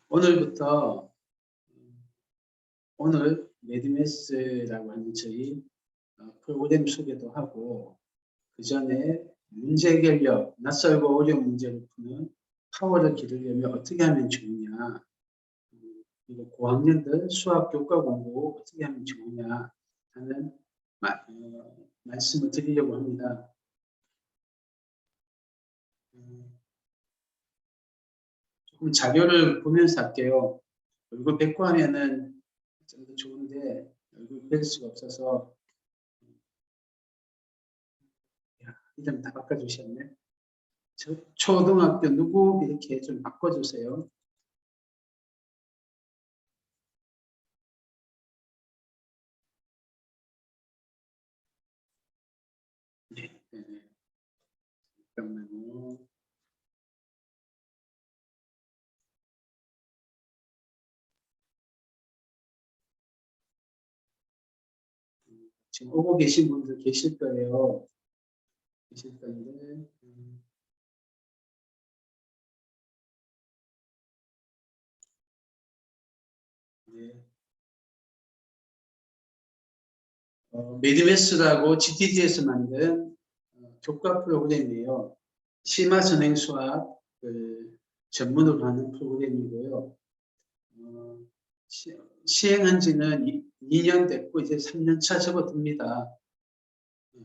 오늘부터 오늘 매드매스라고 하는 저희 프로그램 소개도 하고 그 전에 문제 해결력, 낯설고 어려운 문제를 푸는 파워를 기르려면 어떻게 하면 좋으냐, 그리고 고학년들 수학 교과 공부 어떻게 하면 좋으냐 하는 말씀을 드리려고 합니다. 조금 자료를 보면서 할게요. 얼굴 뵙고 하면은 좀 더 좋은데 얼굴 뵐 수가 없어서 이름 다 바꿔주셨네. 초등학교 누구 이렇게 좀 바꿔주세요. 네, 네, 네. 잠깐만요. 지금 오고 계신 분들 계실 거예요. 계실 건데, 네. 매드매스라고 GTD에서 만든 교과 프로그램이에요. 심화 선행 수학 전문으로 하는 프로그램이고요. 어, 시행한 지는 2년 됐고 이제 3년 차 접어듭니다.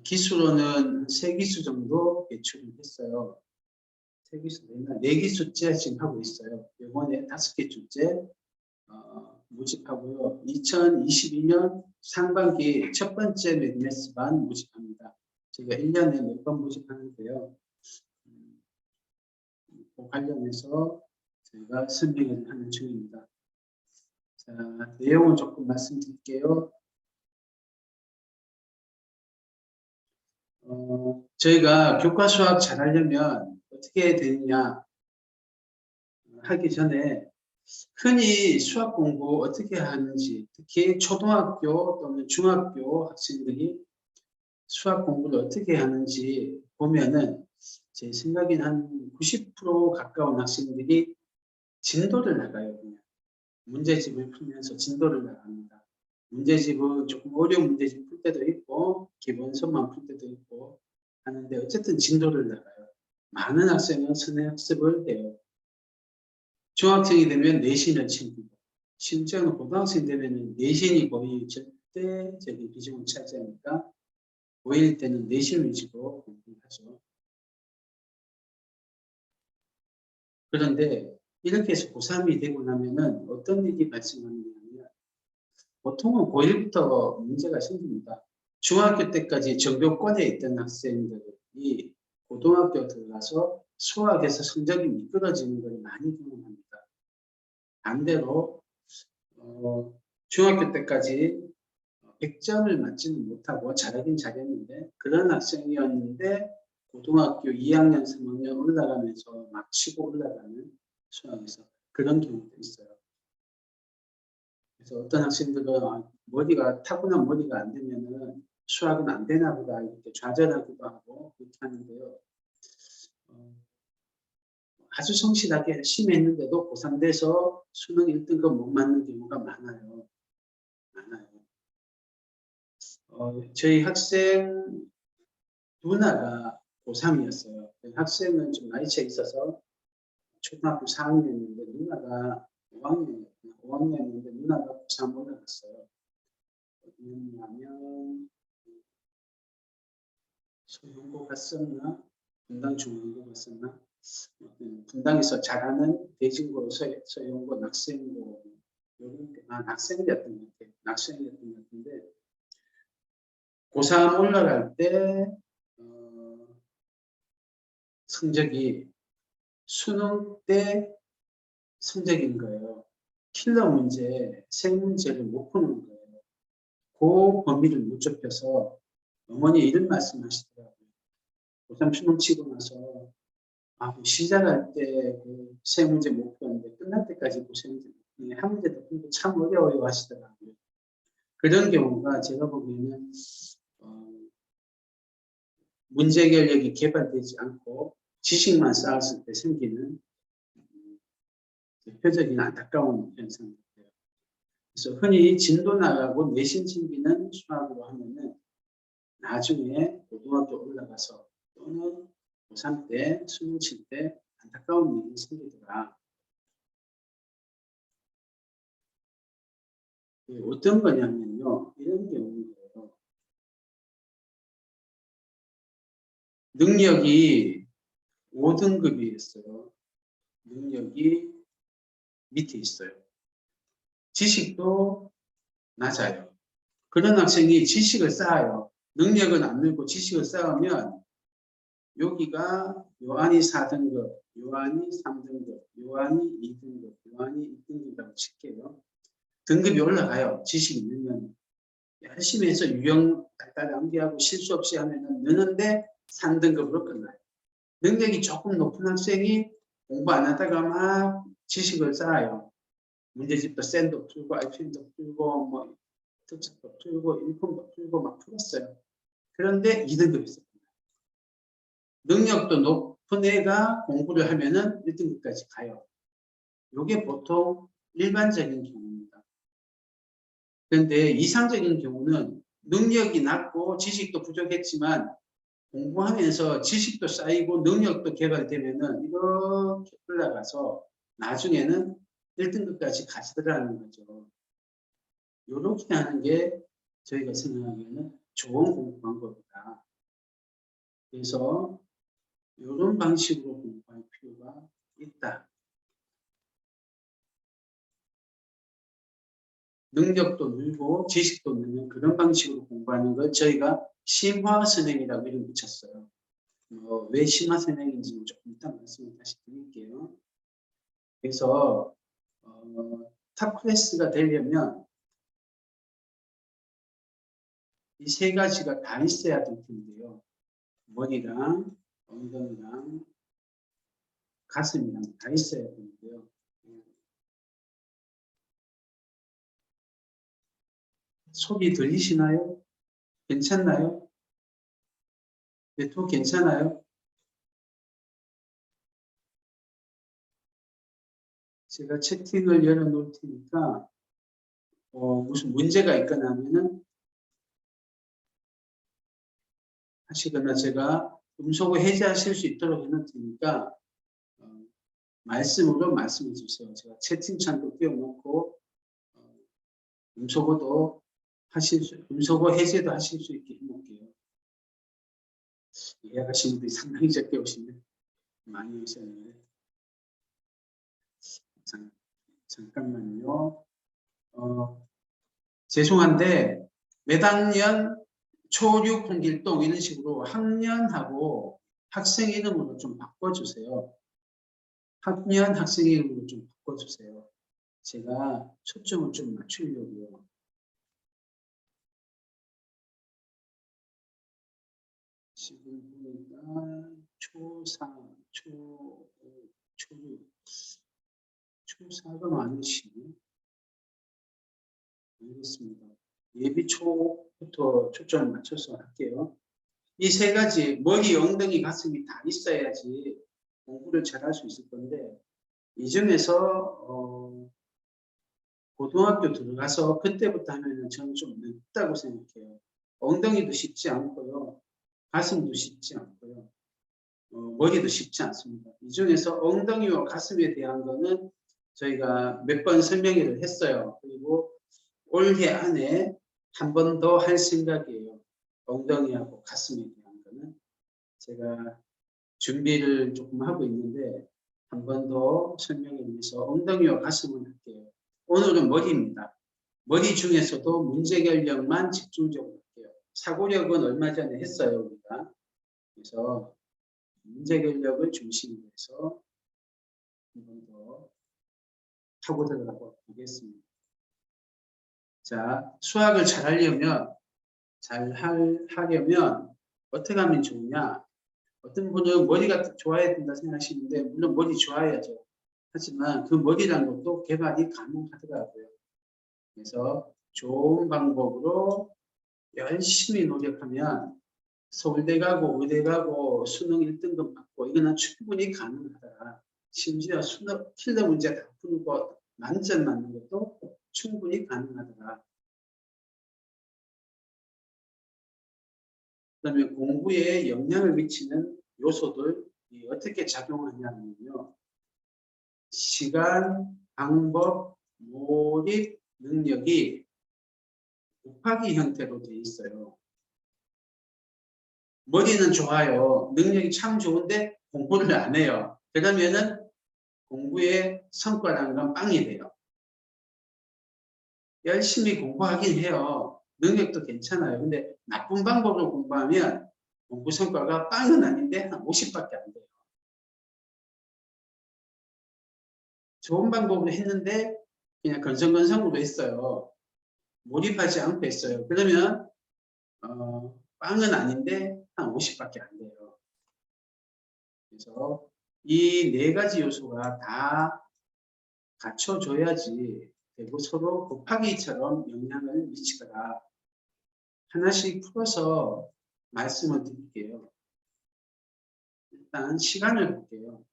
기수로는 3기수 정도 배출을 했어요. 3기수, 4기수째 지금 하고 있어요. 이번에 5기수째 모집하고요. 2022년 상반기 첫 번째 매드매스 반 모집합니다. 제가 1년에 몇 번 모집하는데요. 그 관련해서 저희가 설명을 하는 중입니다. 자, 내용을 조금 말씀드릴게요. 저희가 교과 수학 잘하려면 어떻게 되느냐 하기 전에 흔히 수학 공부 어떻게 하는지, 특히 초등학교 또는 중학교 학생들이 수학 공부를 어떻게 하는지 보면은 제 생각엔 한 90% 가까운 학생들이 진도를 나가요. 그냥 문제집을 풀면서 진도를 나갑니다. 문제집은 조금 어려운 문제집 풀 때도 있고 기본서만 풀 때도 있고 하는데 어쨌든 진도를 나가요. 많은 학생은 선행학습을 해요. 중학생이 되면 내신을 챙기고 심지어는 고등학생 되면 내신이 거의 절대적인 비중을 차지하니까 고1 때는 내신 위주로 공부를 하죠. 그런데 이렇게 해서 고3이 되고 나면은 어떤 일이 발생하느냐면 보통은 고1부터 문제가 생깁니다. 중학교 때까지 전교권에 있던 학생들이 고등학교 들어가서 수학에서 성적이 미끄러지는 걸 많이 경험합니다. 반대로 중학교 때까지 100점을 맞지는 못하고 잘하긴 잘했는데 그런 학생이었는데 고등학교 2학년, 3학년 올라가면서 막 치고 올라가는 수학에서 그런 경우도 있어요. 그래서 어떤 학생들은 머리가 타고난 머리가 안 되면은 수학은 안 되나 보다 이렇게 좌절하기도 하고 그렇게 하는데요. 아주 성실하게 열심히 했는데도 고3 돼서 수능 1등급 못 맞는 경우가 많아요. 저희 학생 누나가 고3이었어요. 학생은 좀 나이 차 있어서 초등학교 4학년인데 누나가 5학년인데 누나가 고3 올라갔어요. 왜냐하면 소형고 갔었나? 분당 중앙고 갔었나? 분당에서 잘하는 대진고, 소형고, 낙생고 낙생이었던 것 같아요. 낙생이었던 것 같은데 고3 올라갈 때 성적이 수능 때 성적인 거예요. 킬러 문제, 생 문제를 못 푸는 거예요. 그 범위를 못 좁혀서 어머니 이런 말씀 하시더라고요. 고3 수능 치고 나서 시작할 때생 문제 못 푸는데 끝날 때까지 생 문제 못 푸는 한 문제 더 푸는 게 참 어려워요 하시더라고요. 그런 경우가 제가 보기에는 문제 해결력이 개발되지 않고 지식만 쌓았을 때 생기는 대표적인 안타까운 현상이에요. 그래서 흔히 진도 나가고 내신 챙기는 수학으로 하면은 나중에 고등학교 올라가서 또는 고3 때, 수능 칠 때 안타까운 일이 생기더라. 어떤 거냐면요. 이런 경우예요. 능력이 5등급이었어요. 능력이 밑에 있어요. 지식도 낮아요. 그런 학생이 지식을 쌓아요. 능력은 안 늘고 지식을 쌓으면 여기가 요한이 4등급, 요한이 3등급, 요한이 2등급, 요한이 2등급이라고 칠게요. 등급이 올라가요. 지식이 늘면. 열심히 해서 유형 딸딸 암기하고 실수 없이 하면 느는데 3등급으로 끝나요. 능력이 조금 높은 학생이 공부 안 하다가 막 지식을 쌓아요. 문제집도 샌도 풀고 알핀도 풀고 뭐 특집도 풀고 일품도 풀고 막 풀었어요. 그런데 2등급이 있어요. 능력도 높은 애가 공부를 하면은 1등급까지 가요. 이게 보통 일반적인 경우입니다. 그런데 이상적인 경우는 능력이 낮고 지식도 부족했지만 공부하면서 지식도 쌓이고 능력도 개발되면은 이렇게 올라가서 나중에는 1등급까지 가지더라는 거죠. 이렇게 하는 게 저희가 생각하기에는 좋은 공부 방법이다. 그래서 이런 방식으로 공부할 필요가 있다. 능력도 늘고 지식도 늘는 그런 방식으로 공부하는 걸 저희가 심화선행이라고 이름 붙였어요. 왜 심화선행인지 조금 이따 말씀을 다시 드릴게요. 그래서 탑 클래스가 되려면 이 세 가지가 다 있어야 될 텐데요. 머리랑 엉덩이랑 가슴이랑 다 있어야 되는데요. 소리 들리시나요? 괜찮나요? 네트워크 괜찮아요? 제가 채팅을 열어놓을 테니까 무슨 문제가 있거나 하면은 하시거나 제가 음소거 해제하실 수 있도록 해놓을 테니까 말씀으로 말씀해 주세요. 제가 채팅창도 띄워놓고 음소거도 음소거 해제도 하실 수 있게 해놓을게요. 예약하신 분들이 상당히 적게 오시네. 많이 오셨는데. 잠깐만요. 죄송한데 매학년 초6 홍길동 이런 식으로 학년하고 학생 이름으로 좀 바꿔주세요. 학년 학생 이름으로 좀 바꿔주세요. 제가 초점을 좀 맞추려고요. 지금 보니까 초4, 초6, 초4가 많으시네. 알겠습니다. 예비 초부터 초점을 맞춰서 할게요. 이 세 가지 머리, 엉덩이, 가슴이 다 있어야지 공부를 잘할 수 있을 건데 이 중에서 고등학교 들어가서 그때부터 하면 저는 좀 늦다고 생각해요. 엉덩이도 쉽지 않고요. 가슴도 쉽지 않고요. 머리도 쉽지 않습니다. 이 중에서 엉덩이와 가슴에 대한 거는 저희가 몇 번 설명을 했어요. 그리고 올해 안에 한 번 더 할 생각이에요. 엉덩이하고 가슴에 대한 거는 제가 준비를 조금 하고 있는데 한 번 더 설명을 위해서 엉덩이와 가슴을 할게요. 오늘은 머리입니다. 머리 중에서도 문제결력만 집중적으로 할게요. 사고력은 얼마 전에 했어요, 우리가. 그래서 문제결력을 중심으로 해서 한 번 더 하고 들어가 보겠습니다. 자, 수학을 하려면 어떻게 하면 좋으냐? 어떤 분은 머리가 좋아야 된다 생각하시는데 물론 머리 좋아야죠. 하지만 그 머리라는 것도 개발이 가능하더라고요. 그래서 좋은 방법으로 열심히 노력하면 서울대 가고 의대 가고 수능 1등급 받고 이거는 충분히 가능하다. 심지어 킬러 문제 다 풀고 만점 맞는 것도 충분히 가능하더라. 그다음에 공부에 영향을 미치는 요소들이 어떻게 작용하냐면요. 시간, 방법, 몰입, 능력이 곱하기 형태로 되어 있어요. 머리는 좋아요. 능력이 참 좋은데 공부를 안 해요. 그러면은 공부의 성과라는 건 빵이 돼요. 열심히 공부하긴 해요. 능력도 괜찮아요. 근데 나쁜 방법으로 공부하면 공부 성과가 빵은 아닌데 한 50밖에 안 돼요. 좋은 방법으로 했는데 그냥 건성건성으로 했어요. 몰입하지 않고 했어요. 그러면 빵은 아닌데 한 50밖에 안 돼요. 그래서 이 네 가지 요소가 다 갖춰줘야지 되고 서로 곱하기처럼 영향을 미치더라. 하나씩 풀어서 말씀을 드릴게요. 일단 시간을 볼게요.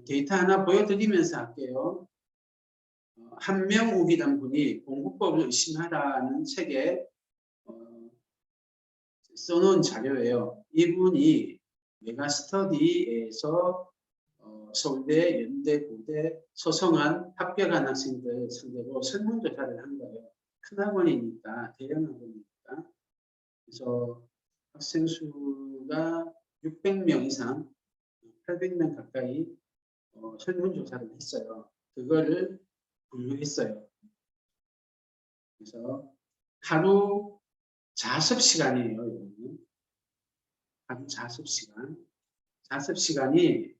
데이터 하나 보여드리면서 할게요. 한명욱이라는 분이 공부법을 의심하라는 책에 써놓은 자료예요. 이분이 메가스터디에서 서울대, 연대, 고대, 서성한 합격한 학생들 상대로 설문조사를 한 거예요. 큰 학원이니까, 대형 학원이니까. 그래서 학생 수가 600명 이상, 800명 가까이 설문조사를 했어요. 그거를 분류했어요. 그래서 하루 자습 시간이에요. 이거는. 하루 자습 시간. 자습 시간이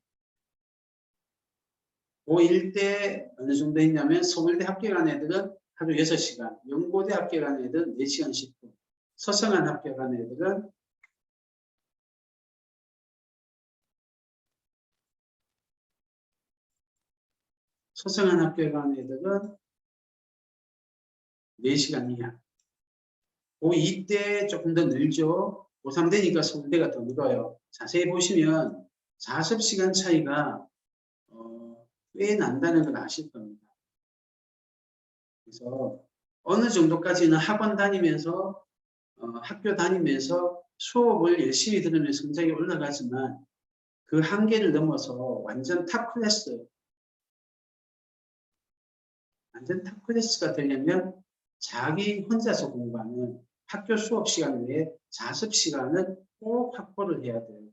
고1 때 어느 정도 했냐면 서울대 합격한 애들은 하루 6시간, 연고대 합격한 애들은 4시간 10분, 서성한 합격한 애들은 서성한 합격한 애들은 4시간 이하. 고2 때 조금 더 늘죠. 고3 되니까 서울대가 더 늘어요. 자세히 보시면 자습 시간 차이가 꽤 난다는 걸 아실 겁니다. 그래서 어느 정도까지는 학원 다니면서 학교 다니면서 수업을 열심히 들으면 성적이 올라가지만 그 한계를 넘어서 완전 탑 클래스, 완전 탑 클래스가 되려면 자기 혼자서 공부하는 학교 수업 시간 외에 자습 시간을 꼭 확보를 해야 돼요.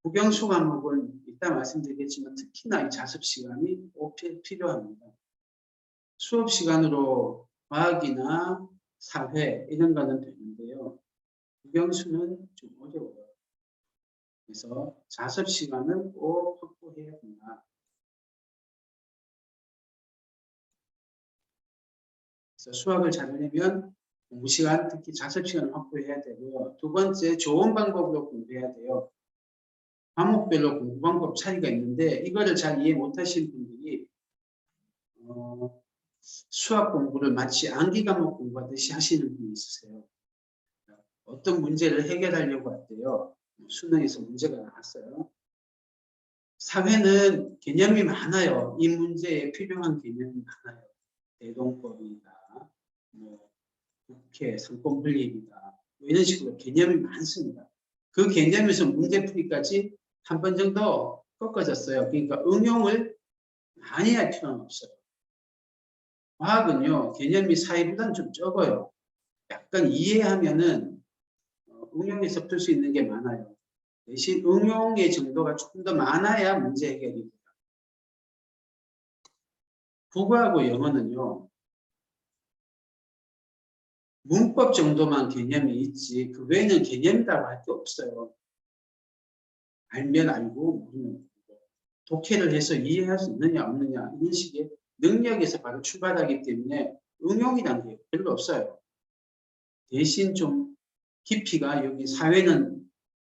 국영수 과목은 이따 말씀드리겠지만 특히나 이 자습 시간이 꼭 필요합니다. 수업 시간으로 과학이나 사회 이런 거는 되는데요. 국영수는 좀 어려워요. 그래서 자습 시간을 꼭 확보해야 합니다. 그래서 수학을 잘하려면 공부 시간, 특히 자습 시간을 확보해야 되고요. 두 번째, 좋은 방법으로 공부해야 돼요. 과목별로 공부 방법 차이가 있는데 이거를 잘 이해 못하시는 분들이 수학 공부를 마치 암기 과목 공부하듯이 하시는 분이 있으세요. 어떤 문제를 해결하려고 할 때요. 수능에서 문제가 나왔어요. 사회는 개념이 많아요. 이 문제에 필요한 개념이 많아요. 대동법이다, 뭐 국회, 상권분립이다, 뭐 이런 식으로 개념이 많습니다. 그 개념에서 문제풀이까지 한 번 정도 꺾어졌어요. 그러니까 응용을 많이 할 필요는 없어요. 과학은요, 개념이 사회보다는 좀 적어요. 약간 이해하면은 응용해서 풀 수 있는 게 많아요. 대신 응용의 정도가 조금 더 많아야 문제 해결이 돼요. 국어하고 영어는요, 문법 정도만 개념이 있지 그 외에는 개념이라고 할 게 없어요. 알면 알고 모르면 모르고 독해를 해서 이해할 수 있느냐 없느냐 이런 식의 능력에서 바로 출발하기 때문에 응용이라는 게 별로 없어요. 대신 좀 깊이가 여기 사회는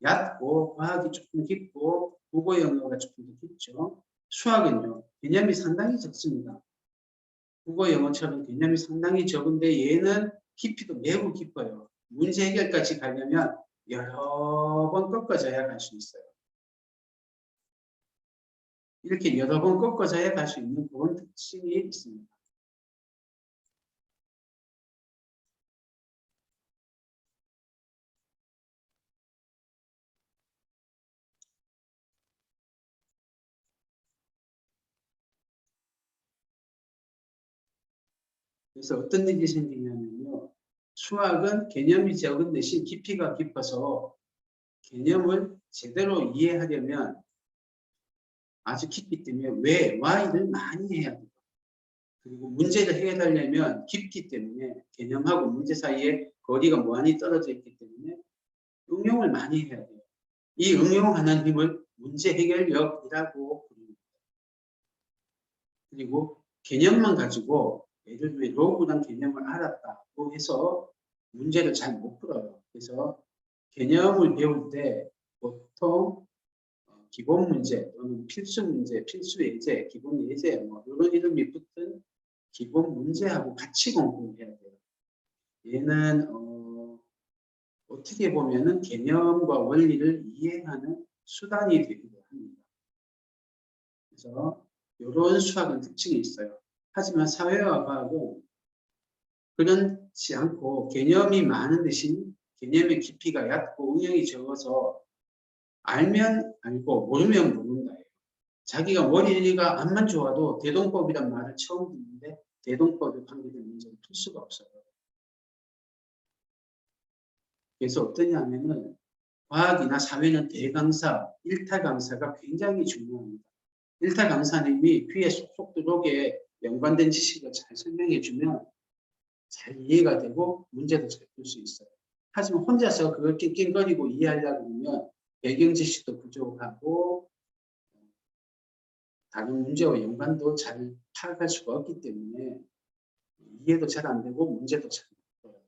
얕고 과학이 조금 깊고 국어 영어가 조금 더 깊죠. 수학은요 개념이 상당히 적습니다. 국어 영어처럼 개념이 상당히 적은데 얘는 깊이도 매우 깊어요. 문제 해결까지 가려면 여러 번 꺾어져야 갈 수 있어요. 이렇게 여러 번 꺾어져야 갈 수 있는 그런 특징이 있습니다. 그래서 어떤 일이 생기냐면요. 수학은 개념이 적은 대신 깊이가 깊어서 개념을 제대로 이해하려면 아주 깊기 때문에 왜, why를 많이 해야 돼요. 그리고 문제를 해결하려면 깊기 때문에 개념하고 문제 사이에 거리가 많이 떨어져 있기 때문에 응용을 많이 해야 돼요. 이 응용하는 힘을 문제 해결력이라고 부릅니다. 그리고 개념만 가지고 예를 들면 로그란 개념을 알았다고 해서 문제를 잘 못 풀어요. 그래서 개념을 배울 때 보통 기본 문제 또는 필수 문제, 필수 예제, 기본 예제 뭐 이런 이름이 붙은 기본 문제하고 같이 공부해야 돼요. 얘는 어떻게 보면은 개념과 원리를 이해하는 수단이 되기도 합니다. 그래서 이런 수학은 특징이 있어요. 하지만 사회와 과학은 그렇지 않고 개념이 많은 대신 개념의 깊이가 얕고 응용이 적어서 알면 알고 모르면 모른다예요. 자기가 원리가 안만 좋아도 대동법이란 말을 처음 듣는데 대동법에 관계된 문제를 풀 수가 없어요. 그래서 어떠냐면은 과학이나 사회는 대강사, 일타 강사가 굉장히 중요합니다. 일타 강사님이 귀에 쏙쏙 들어오게 연관된 지식을 잘 설명해 주면 잘 이해가 되고 문제도 잘 풀 수 있어요. 하지만 혼자서 그걸 낑낑거리고 이해하려고 하면 배경 지식도 부족하고 다른 문제와 연관도 잘 파악할 수가 없기 때문에 이해도 잘 안 되고 문제도 잘 안 풀어요.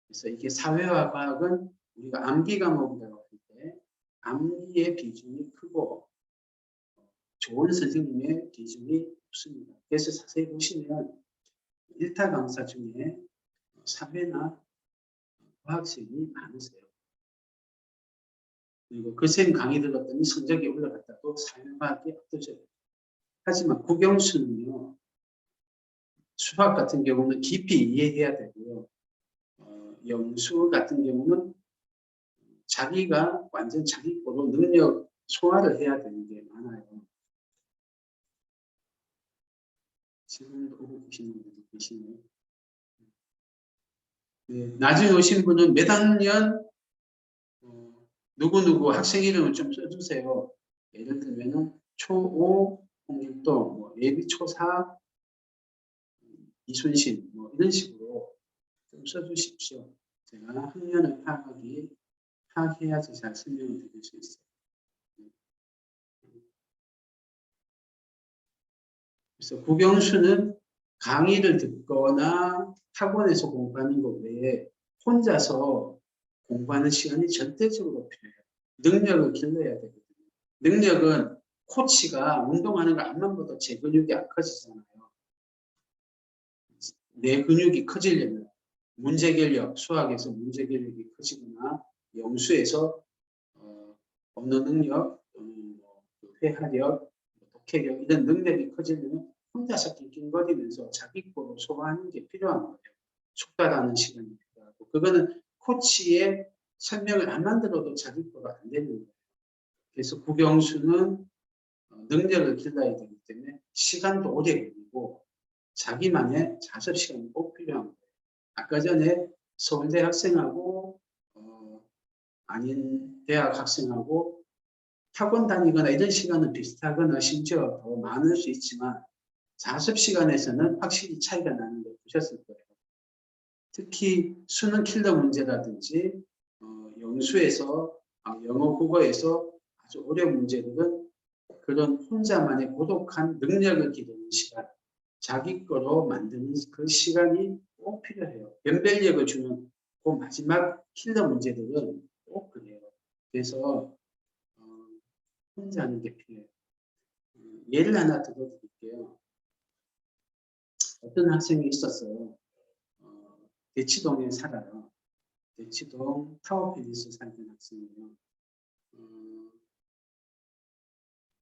그래서 이게 사회와 과학은 우리가 암기 과목이라고 할 때 암기의 비중이 크고 좋은 선생님의 비중이 없습니다. 그래서 자세히 보시면 일타 강사 중에 사회나 과학생이 많으세요. 그리고 그 쌤 강의 들었더니 성적이 올라갔다고 사회과학이 없어져요. 하지만 국영수는요. 수학 같은 경우는 깊이 이해해야 되고요. 영수 같은 경우는 자기가 완전 자기 거로 능력 소화를 해야 되는 게 많아요. 지금도 오고 계시는 분들도 계시네요. 네, 나중에 오신 분은 몇 학년 누구누구 학생 이름을 좀 써주세요. 예를 들면은 초5 홍길동, 뭐 예비 초4 이순신, 뭐 이런 식으로 좀 써주십시오. 제가 학년을 파악해야지 잘 설명을 드릴 수 있어요. 그래서 국영수는 강의를 듣거나 학원에서 공부하는 것 외에 혼자서 공부하는 시간이 절대적으로 필요해요. 능력을 길러야 되거든요. 능력은 코치가 운동하는 거 앞만 봐도 제 근육이 안 커지잖아요. 내 근육이 커지려면 문제결력, 수학에서 문제결력이 커지거나 영수에서 언어 능력, 회화력, 독해력 이런 능력이 커지려면 혼자서 낑낑거리면서 자기 거로 소화하는 게 필요한 거예요. 숙달하는 시간이 필요하고 그거는 코치의 설명을 안 만들어도 자기 거가 안 되는 거예요. 그래서 국영수는 능력을 길러야 되기 때문에 시간도 오래 걸리고 자기만의 자습 시간이 꼭 필요한 거예요. 아까 전에 서울대 학생하고 아닌 대학 학생하고 학원 다니거나 이런 시간은 비슷하거나 심지어 더 많을 수 있지만 자습 시간에서는 확실히 차이가 나는 걸 보셨을 거예요. 특히 수능 킬러 문제라든지 영수에서 영어 국어에서 아주 어려운 문제들은 그런 혼자만의 고독한 능력을 기르는 시간, 자기 거로 만드는 그 시간이 꼭 필요해요. 변별력을 주는 그 마지막 킬러 문제들은 꼭 그래요. 그래서 혼자 하는 게 필요해요. 예를 하나 들어드릴게요. 어떤 학생이 있었어요. 대치동에 살아요. 대치동 타워팰리스 살던 학생이에요.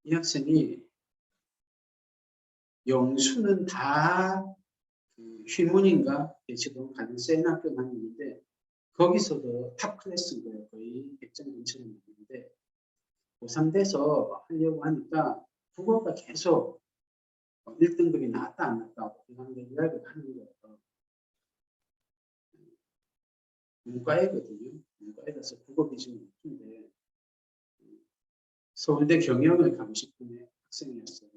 이 학생이 영수는 다 그 휘문인가 지금 가는 센 학교 다니는데 거기서도 탑 클래스인 거예요. 거의 100점 근처는 있는데 고3 돼서 하려고 하니까 국어가 계속 1등급이 나왔다 안 나왔다 그런 이야기를 하는 거예요. 문과이거든요. 문과에서 국어 비중이 높은데 서울대 경영을 가고 싶은 학생이었어요.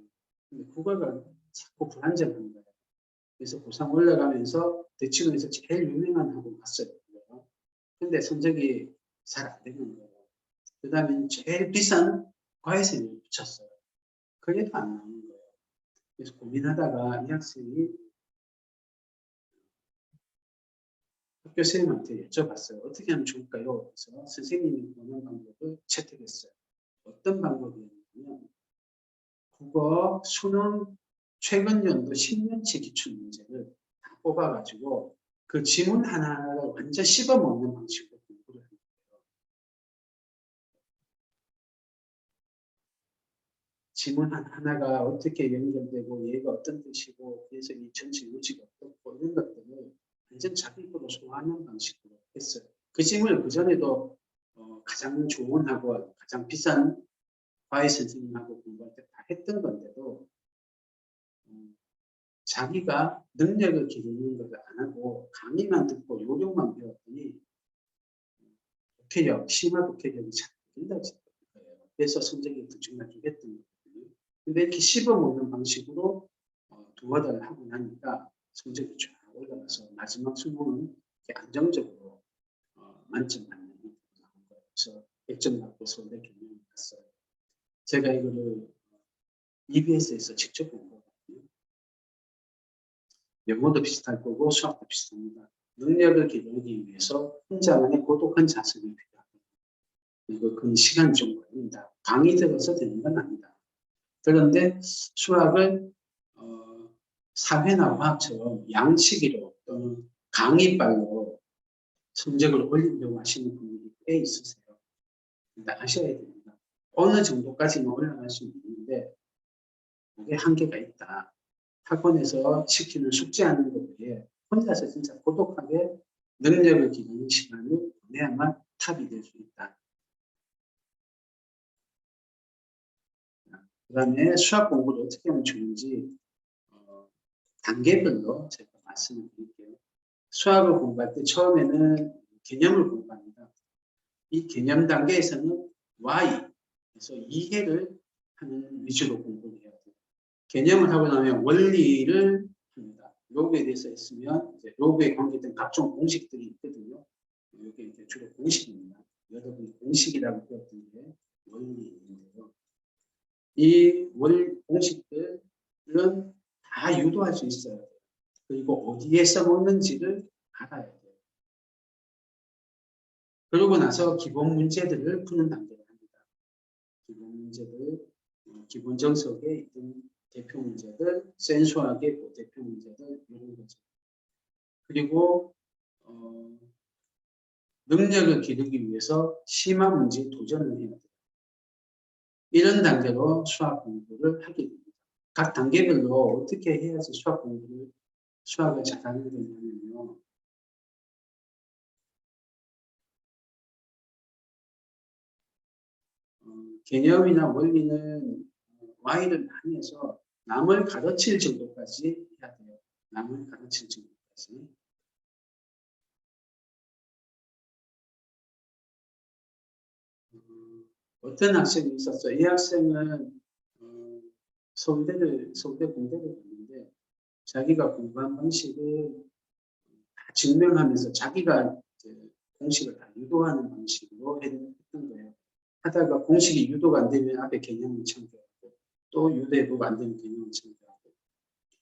근데 국어가 자꾸 불안정한 거예요. 그래서 고3 올라가면서 대치동에서 제일 유명한 학원 갔어요. 근데 성적이 잘 안 되는 거예요. 그 다음에 제일 비싼 과외생을 붙였어요. 그래도 안 나오는 거예요. 그래서 고민하다가 이 학생이 학교 선생님한테 여쭤봤어요. 어떻게 하면 좋을까요? 그래서 선생님이 보는 방법을 채택했어요. 어떤 방법이었냐면 국어, 수능 최근 연도 10년치 기출문제를 다 뽑아가지고 그 지문 하나를 완전 씹어먹는 방식으로 공부를 하는 거예요. 지문 하나가 어떻게 연결되고 얘가 어떤 뜻이고 그래서 이 전체 요지가 어떻고 이런 것들을 완전 자기 거로 소화하는 방식으로 했어요. 그 질문을 그전에도 가장 좋은 학원, 가장 비싼 과외 선생님하고 공부할 때 다 했던 건데도 자기가 능력을 기르는 것을 안 하고 강의만 듣고 요령만 배웠더니 독해력, 심화 독해력이 잘 된다는 거예요. 그래서 성적이 들쭉날쭉했던 거거든요. 근데 이렇게 씹어먹는 방식으로 두어 달을 하고 나니까 성적이 쫙 올라가서 마지막 수능은 안정적으로 만점 받는 일이 나온 거예요. 그래서 100점 받고 서울대 경영을 갔어요. 제가 이거를 EBS에서 직접 본 거거든요. 영어도 비슷할 거고 수학도 비슷합니다. 능력을 기르기 위해서 혼자만의 고독한 자습이 필요합니다. 그리고 그 시간이 좀 걸립니다. 강의 들어서 되는 건 아니다. 그런데 수학을 사회나 과학처럼 양치기로 또는 강의빨로 성적을 올리려고 하시는 분들이 꽤 있으세요. 근데 아셔야 됩니다. 어느 정도까지는 올라갈 수 있는데 그게 한계가 있다. 학원에서 시키는 숙제하는 것 외에 혼자서 진짜 고독하게 능력을 기르는 시간을 보내야만 탑이 될 수 있다. 그 다음에 수학 공부를 어떻게 하면 좋은지 단계별로 제가 말씀을 드릴게요. 수학을 공부할 때 처음에는 개념을 공부합니다. 이 개념 단계에서는 Y, 그래서 이해를 하는 위주로 공부를 해야 돼요. 개념을 하고 나면 원리를 합니다. 로그에 대해서 했으면 이제 로그에 관계된 각종 공식들이 있거든요. 이게 이제 주로 공식입니다. 여러분이 공식이라고 배웠던 게 원리인데요. 이 공식들은 다 유도할 수 있어야 돼요. 그리고 어디에 써먹는지를 알아야 돼요. 그러고 나서 기본 문제들을 푸는 단계를 합니다. 기본 문제들, 기본 정석에 있던 대표 문제들, 센수학의 그 대표 문제들 이런 거죠. 그리고 능력을 기르기 위해서 심화 문제에 도전을 해야 돼요. 이런 단계로 수학 공부를 하게 됩니다. 각 단계별로 어떻게 해야지 수학을 잘하는 거냐면요. 개념이나 원리는 Y를 많이 해서 남을 가르칠 정도까지 해야 돼요. 남을 가르칠 정도까지. 어떤 학생이 있었어요. 이 학생은 서울대 공대를 갔는데 자기가 공부한 방식을 다 증명하면서 자기가 공식을 다 유도하는 방식으로 했던 거예요. 하다가 공식이 유도가 안 되면 앞에 개념을 참고하고 또 유도해보고 안 되면 개념을 참고하고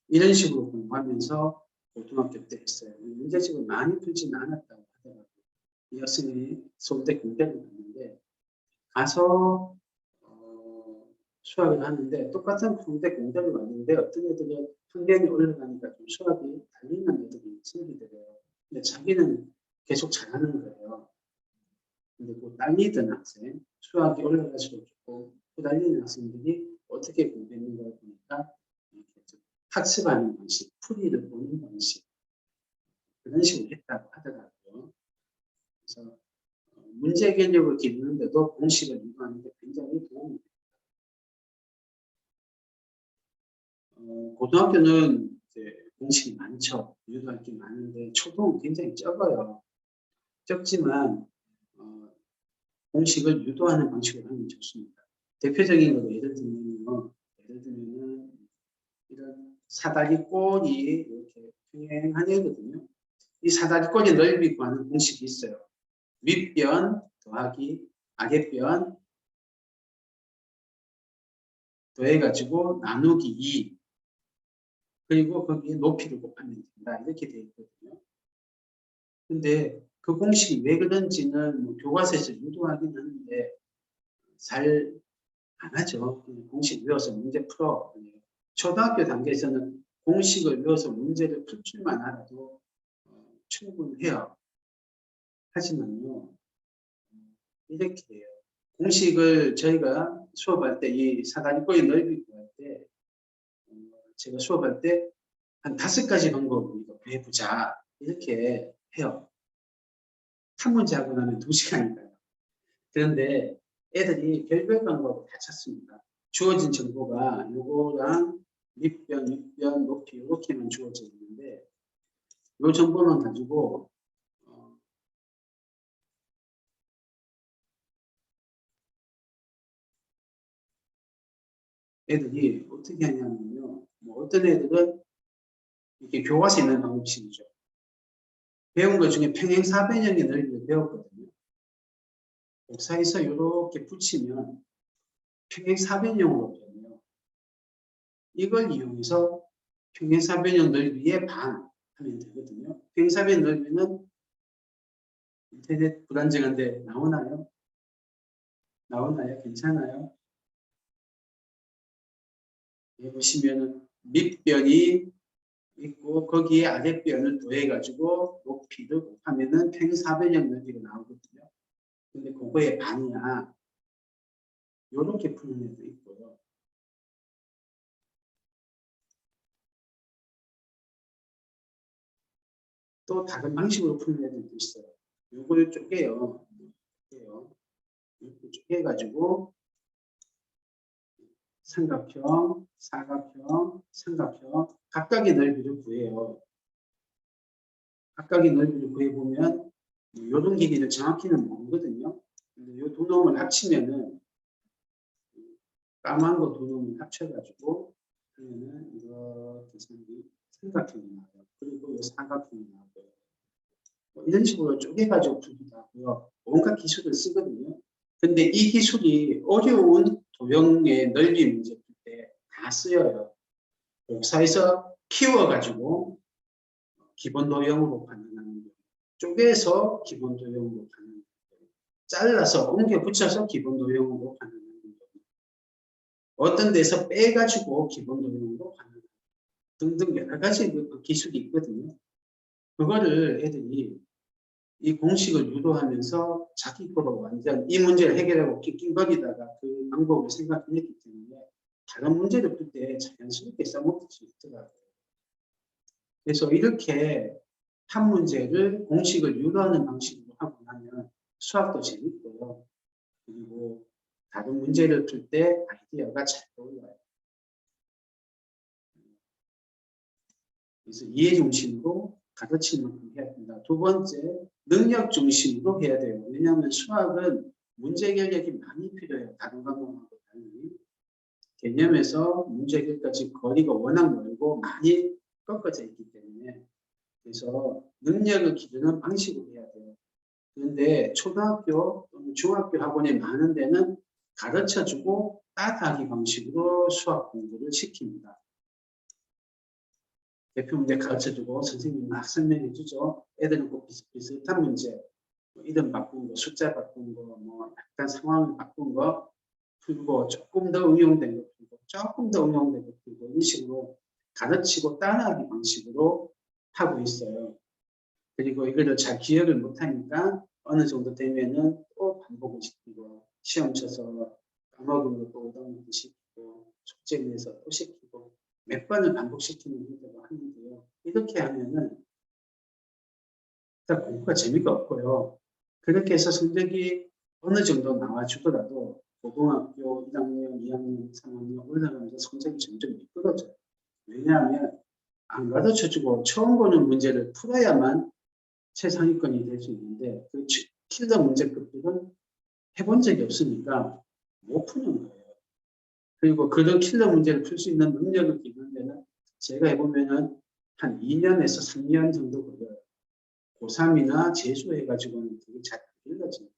이런 식으로 공부하면서 고등학교 때 했어요. 문제집을 많이 풀지는 않았다고 하더라고요. 이 학생이 서울대 공대를 갔는데 가서 수학을 하는데 똑같은 서울대 공대를 갔는데 어떤 애들은 평균이 올라가니까 좀 수학이 달리는 애들이 생기더래요. 근데 자기는 계속 잘하는 거예요. 근데 그 딸리던 학생, 수학이 올라갈수록 조금 후달리는 학생들이 어떻게 공부했는가 보니까 이렇게 학습하는 방식, 풀이를 보는 방식, 그런 식으로 했다고 하더라고요. 그래서 문제 해결력을 기르는데도 공식을 이용하는 게 굉장히 도움이 됩니다. 고등학교는 이제 공식이 많죠. 유도할 게 많은데 초등은 굉장히 적어요. 적지만 공식을 유도하는 방식으로 하면 좋습니다. 대표적인 거로 예를 들면은 이런 사다리 꼴이 이렇게 평행한 애거든요. 이 사다리 꼴의 넓이 구하는 공식이 있어요. 윗변 더하기 아랫변 더해가지고 나누기 2 그리고 거기에 높이를 곱하면 된다. 이렇게 되어 있거든요. 근데 그 공식이 왜 그런지는 뭐 교과서에서 유도하긴 하는데 잘 안 하죠. 공식 외워서 문제 풀어. 초등학교 단계에서는 공식을 외워서 문제를 풀 줄만 알아도 충분해요. 하지만요, 이렇게 돼요. 공식을 저희가 수업할 때 이 사다리꼴의 넓이 구할 때 제가 수업할 때 한 5가지 방법을 구해보자 이렇게 해요. 한 문제 하고 나면 2시간이니까요. 그런데 애들이 별별 방법을 다 찾습니다. 주어진 정보가 요거랑 밑변, 윗변, 높이 이렇게만 주어져 있는데 요 정보만 가지고 애들이 어떻게 하냐면요. 뭐 어떤 애들은 이렇게 교과서에 있는 방법식이죠. 배운 것 중에 평행사변형의 넓이를 배웠거든요. 복사해서 이렇게 붙이면 평행사변형으로 변해요. 이걸 이용해서 평행사변형 넓이의 반 하면 되거든요. 평행사변 넓이는 인터넷 불안정한데 나오나요? 나오나요? 괜찮아요? 여기 보시면은 밑변이 있고 거기에 아랫변을 더해가지고 높이를 곱하면은 평행사변형 넓이가 나오거든요. 근데 그거의 반이야. 이렇게 푸는 애도 있고요. 또 다른 방식으로 푸는 애들도 있어요. 이걸 쪼개요. 이렇게 쪼개가지고 삼각형, 사각형, 삼각형 각각의 넓이를 구해요. 각각의 넓이를 구해보면 이런 길이를 정확히는 모르거든요. 근데 이 두 놈을 합치면은 까만 거 두 놈을 합쳐가지고 그러면은 이렇게 삼각형이 나와요. 그리고 이 사각형이 나와요. 이런 식으로 쪼개가지고 풀기도 하고요. 온갖 기술을 쓰거든요. 근데 이 기술이 어려운 도형의 넓이 문제 풀 때 다 쓰여요. 복사해서 키워가지고 기본 도형으로 반응하는 거. 쪼개서 기본 도형으로 반응하는 거. 잘라서 옮겨 붙여서 기본 도형으로 반응하는 거. 어떤 데서 빼가지고 기본 도형으로 반응하는 거. 등등 여러 가지 기술이 있거든요. 그거를 애들이 이 공식을 유도하면서 자기 거로 완전 이 문제를 해결하고 낑낑거리다가 그 방법을 생각해냈기 때문에 다른 문제를 풀 때 자연스럽게 써먹을 수 있더라고요. 그래서 이렇게 한 문제를 공식을 유도하는 방식으로 하고 나면 수학도 재밌고요. 그리고 다른 문제를 풀 때 아이디어가 잘 떠올라요. 그래서 이해 중심으로 가르치는 만큼 해야 된다. 두 번째, 능력 중심으로 해야 돼요. 왜냐하면 수학은 문제 해결력이 많이 필요해요. 다른 과목하고 달리. 개념에서 문제 해결까지 거리가 워낙 멀고 많이 꺾어져 있기 때문에 그래서 능력을 기르는 방식으로 해야 돼요. 그런데 초등학교 또는 중학교 학원에 많은 데는 가르쳐주고 따라하기 방식으로 수학 공부를 시킵니다. 대표 문제 가르쳐주고 선생님이 막 설명해주죠. 애들은 꼭 비슷비슷한 문제, 뭐 이름 바꾼 거, 숫자 바꾼 거, 뭐 약간 상황을 바꾼 거 풀고 조금 더 응용된 거 풀고 조금 더 응용된 거 풀고 이런 식으로 가르치고 따라하기 방식으로 하고 있어요. 그리고 이거를 잘 기억을 못하니까 어느 정도 되면은 또 반복을 시키고 시험 쳐서 까먹은 거 또 얻어먹기 시키고 숙제 내서 또 시키고 몇 번을 반복시키는 형태로 하는데요. 이렇게 하면은 일단 공부가 재미가 없고요. 그렇게 해서 성적이 어느 정도 나와주더라도 고등학교 1학년, 2학년, 3학년 올라가면서 성적이 점점 미끄러져요. 왜냐하면 안 가르쳐주고 처음 보는 문제를 풀어야만 최상위권이 될 수 있는데 그 킬러 문제급들은 해본 적이 없으니까 못 푸는 거예요. 그리고 그런 킬러 문제를 풀 수 있는 능력을 기르는 데는 제가 해보면은 한 2년에서 3년 정도 걸려요. 고3이나 재수해가지고는 되게 잘 길러집니다.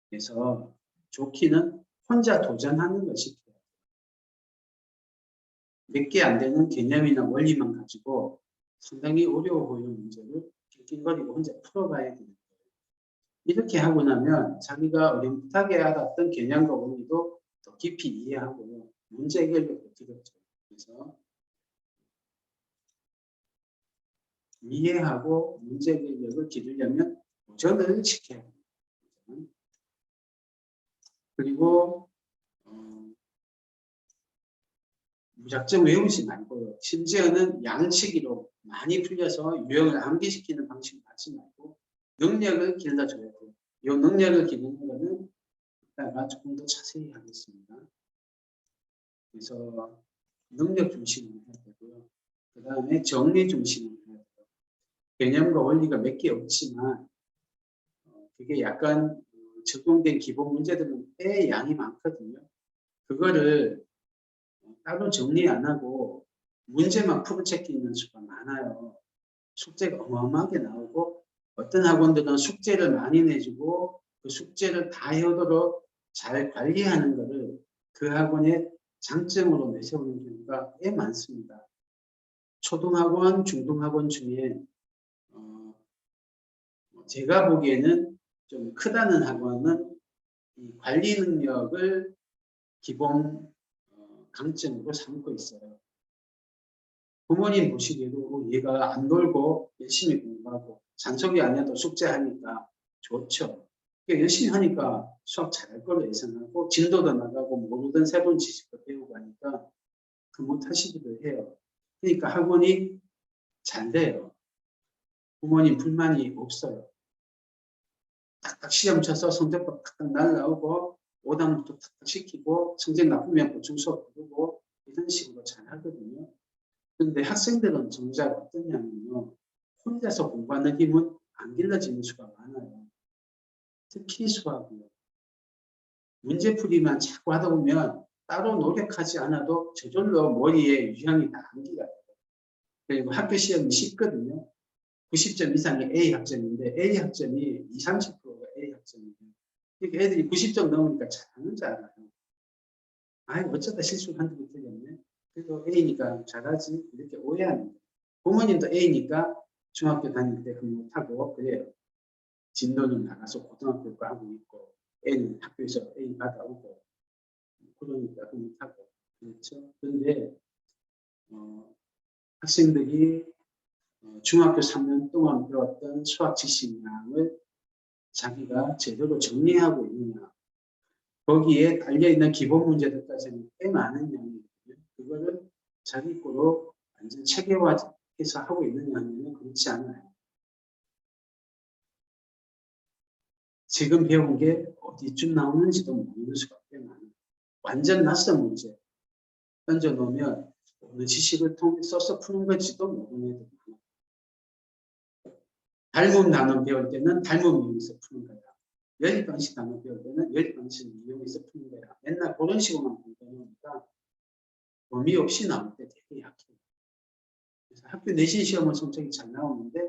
그래서 좋기는 혼자 도전하는 것이 돼요. 몇 개 안 되는 개념이나 원리만 가지고 상당히 어려워 보이는 문제를 낄낄거리고 혼자 풀어가야 되는 거예요. 이렇게 하고 나면 자기가 어렴풋하게 알았던 개념과 원리도 더 깊이 이해하고 문제 해결력도 길어져요. 그래서 이해하고 문제 해결력을 기르려면 도전을 지켜야 합니다. 그리고 무작정 외우지 말고요. 심지어는 양치기로 많이 풀려서 유형을 암기시키는 방식을 하지 말고 능력을 길러줘야 돼요. 이 능력을 기르는 거는 이따가 조금 더 자세히 하겠습니다. 그래서 능력 중심으로 해야 되고요. 그 다음에 정리 중심으로 해야 돼요. 개념과 원리가 몇 개 없지만 그게 약간 적용된 기본 문제들은 꽤 양이 많거든요. 그거를 따로 정리 안 하고 문제만 풀어채기 있는 수가 많아요. 숙제가 어마어마하게 나오고 어떤 학원들은 숙제를 많이 내주고 그 숙제를 다 해오도록 잘 관리하는 것을 그 학원의 장점으로 내세우는 경우가 꽤 많습니다. 초등학원, 중등학원 중에 제가 보기에는 좀 크다는 학원은 이 관리 능력을 기본 강점으로 삼고 있어요. 부모님 보시기에도 얘가 안 놀고 열심히 공부하고 잔소리 안 해도 숙제하니까 좋죠. 열심히 하니까 수학 잘할 거로 예상하고 진도도 나가고 모르던 새로운 지식도 배우고 하니까 그 못하시기도 해요. 그러니까 학원이 잘 돼요. 부모님 불만이 없어요. 딱딱 시험 쳐서 성적도 딱딱 날라오고 오답부터 딱딱 시키고 성적 나쁘면 보충 수업 부르고 이런 식으로 잘 하거든요. 그런데 학생들은 정작 어떠냐면요. 혼자서 공부하는 힘은 안 길러지는 수가 많아요. 특히 수학이요. 문제풀이만 자꾸 하다 보면 따로 노력하지 않아도 저절로 머리에 유형이 다 암기가 돼요. 그리고 학교 시험이 쉽거든요. 90점 이상이 A 학점인데 A 학점이 20, 30%가 A 학점이에요. 그러니까 애들이 90점 넘으니까 잘하는 줄 알아요. 아이 어쩌다 실수를 한두 번 틀렸네. 그래도 A니까 잘하지 이렇게 오해하는 거예요. 부모님도 A니까 중학교 다닐 때 못하고 그래요. 진도는 나가서 고등학교 거 하고 있고 A는 학교에서 A 받아오고 그러니까 못하고 그렇죠. 그런데 학생들이 중학교 3년 동안 배웠던 수학 지식량을 자기가 제대로 정리하고 있느냐 거기에 달려있는 기본 문제들까지는 꽤 많은 양이거든요. 그거를 자기 거로 완전 체계화해서 하고 있느냐 하면 그렇지 않아요. 지금 배운 게 어디쯤 나오는지도 모르는 수가 꽤 많아요. 완전 낯선 문제 던져놓으면 어느 지식을 통해 써서 푸는 건지도 모르는 애들 많아요. 닮은 단어 배울 때는 닮은 이용해서 푸는 거야. 연립방식 단어 배울 때는 연립방식을 이용해서 푸는 거야. 맨날 그런 식으로만 공부하니까 의미 없이 나올 때 되게 약해요. 그래서 학교 내신 시험은 성적이 잘 나오는데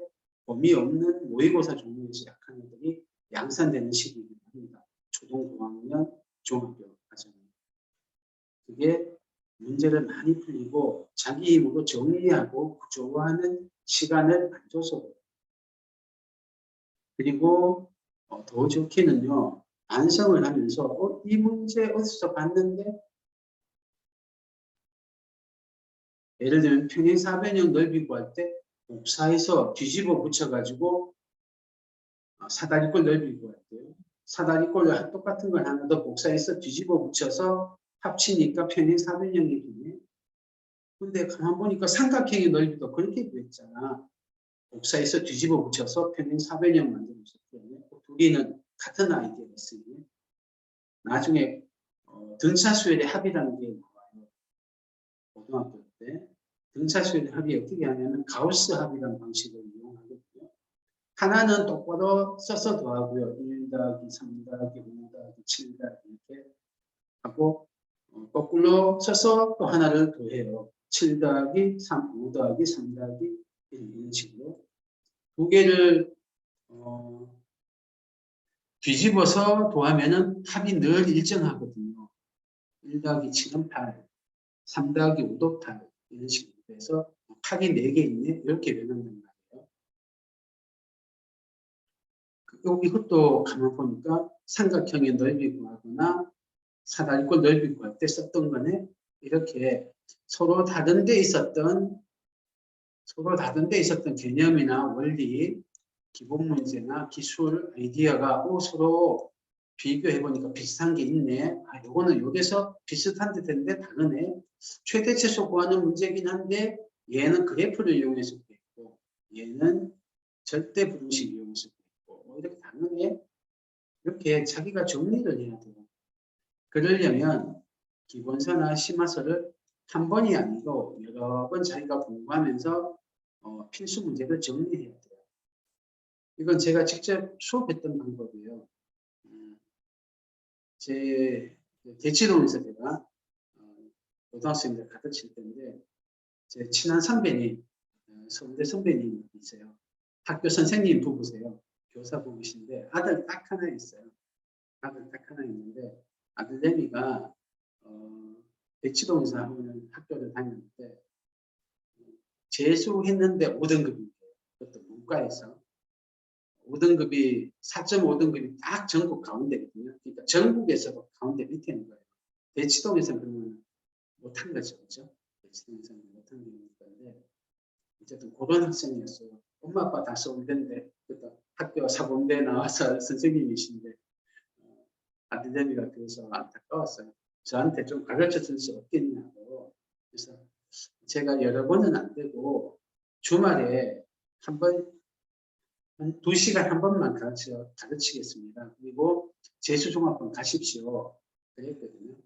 의미 없는 모의고사 종류에서 약한 애들이 양산되는 시기이긴 합니다. 초등고학년, 중학교 과정. 그게 문제를 많이 풀리고 자기 힘으로 정리하고 구조화하는 시간을 안 줘서 그래요. 그리고 더 좋게는요. 반성을 하면서 이 문제 어디서 봤는데 예를 들면 평행사변형 넓이 구할 때 복사해서 뒤집어 붙여가지고 사다리꼴 넓이 구할 때요. 사다리꼴 똑같은 걸 하나 더 복사해서 뒤집어 붙여서 합치니까 평행 400형이 되네. 근데 가만 보니까 삼각형의 넓이도 그렇게 구했잖아. 복사해서 뒤집어 붙여서 평행 400형 만들어줬기 둘이는 같은 아이디어였으니 나중에 등차수열의 합이라는 게 나와요. 고등학교 때 등차수열의 합이 어떻게 하냐면 가우스 합이라는 방식을 이용하거든요. 하나는 똑바로 써서 더하고요. 1 더하기 3 더하기 5 더하기 7 더하기 이렇게 하고 거꾸로 써서 또 하나를 더해요. 7 더하기 3, 5 더하기 3 더하기 1 이런 식으로 두 개를 뒤집어서 더하면은 합이 늘 일정하거든요. 1 더하기 7은 8, 3 더하기 5도 8 이런 식으로 해서 합이 4개 있네 이렇게 변한단 말이에요. 이것도 가만 보니까 삼각형의 넓이 구하거나 사다리꼴 넓이 구할 때 썼던 거네. 이렇게 서로 다른 데 있었던 개념이나 원리, 기본 문제나 기술, 아이디어가 서로 비교해 보니까 비슷한 게 있네. 요거는 여기서 비슷한 데 되는데 다르네. 최대 최소 구하는 문제긴 한데 얘는 그래프를 이용해서 구했고 얘는 절대 분식 이용해서 구했고 이렇게 다르네. 이렇게 자기가 정리를 해야 돼요. 그러려면 기본서나 심화서를 한 번이 아니고 여러 번 자기가 공부하면서 필수 문제를 정리해야 돼요. 이건 제가 직접 수업했던 방법이에요. 제 대치동에서 제가 고등학생들 가르칠 때인데 제 친한 선배님, 서울대 선배님이 있어요. 학교 선생님 부부세요. 교사 부부신데 아들 딱 하나 있어요. 아들 딱 하나 있는데 아들내미가 대치동에서 하는 학교를 다녔는데 재수했는데 5등급이에요. 그것도 문과에서. 5등급이 4.5등급이 딱 전국 가운데거든요. 그러니까 전국에서도 가운데 밑에 있는 거예요. 대치동에서는 그러면 못한 거죠. 그렇죠? 대치동에서는 못한 건데 어쨌든 그런 학생이었어요. 엄마 아빠 다 서울대인데 학교 사범대 나와서 선생님이신데 아들내미가 그래서 안타까웠어요. 저한테 좀 가르쳐 줄 수 없겠냐고. 그래서 제가 여러 번은 안 되고 주말에 한 번, 한 2시간 한 번만 가르치겠습니다. 그리고 재수종합반 가십시오. 그랬거든요.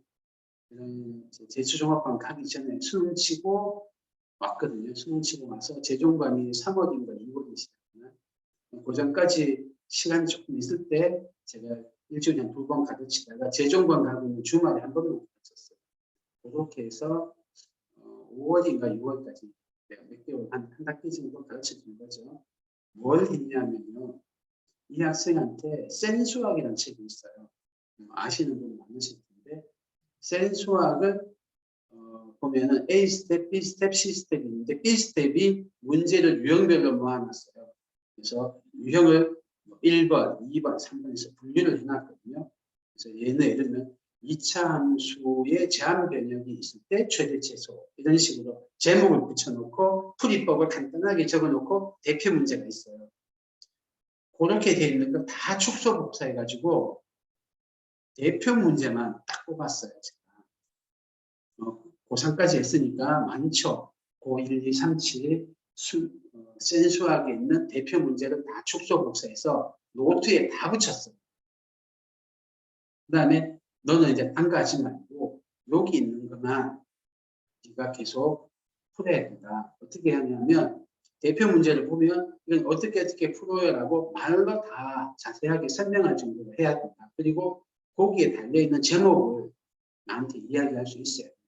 재수종합반 가기 전에 수능 치고 왔거든요. 수능 치고 와서 재종반이 3월인가 6월이시잖아요. 그 전까지 시간이 조금 있을 때 제가 일주일에 한 2번 가르치다가 재종반 가고 있는 주말에 한 번만 가르쳤어요. 그렇게 해서 5월인가 6월까지 몇 개월, 한 학기 정도 가르쳐준 거죠. 뭘 했냐면요. 이 학생한테 센 수학이라는 책이 있어요. 아시는 분 많으실 텐데 센 수학을 보면은 A 스텝, B 스텝, C 스텝이 있는데 B 스텝이 문제를 유형별로 모아놨어요. 그래서 유형을 1번, 2번, 3번에서 분류를 해놨거든요. 그래서 얘는 예를 들면 2차 함수의 제한 변형이 있을 때 최대 최소 이런 식으로 제목을 붙여놓고 풀이법을 간단하게 적어놓고 대표 문제가 있어요. 그렇게 돼 있는 거 다 축소 복사해가지고 대표 문제만 딱 뽑았어요. 제가. 고3까지 했으니까 많죠. 고1, 2, 3, 7 센 수학에 있는 대표 문제를 다 축소 복사해서 노트에 다 붙였어요. 그 다음에 너는 이제 딴 거 하지 말고 여기 있는 것만 네가 계속 풀어야 된다. 어떻게 하냐면 대표 문제를 보면 이건 어떻게 풀어요라고 말로 다 자세하게 설명할 정도로 해야 된다. 그리고 거기에 달려있는 제목을 나한테 이야기할 수 있어야 된다.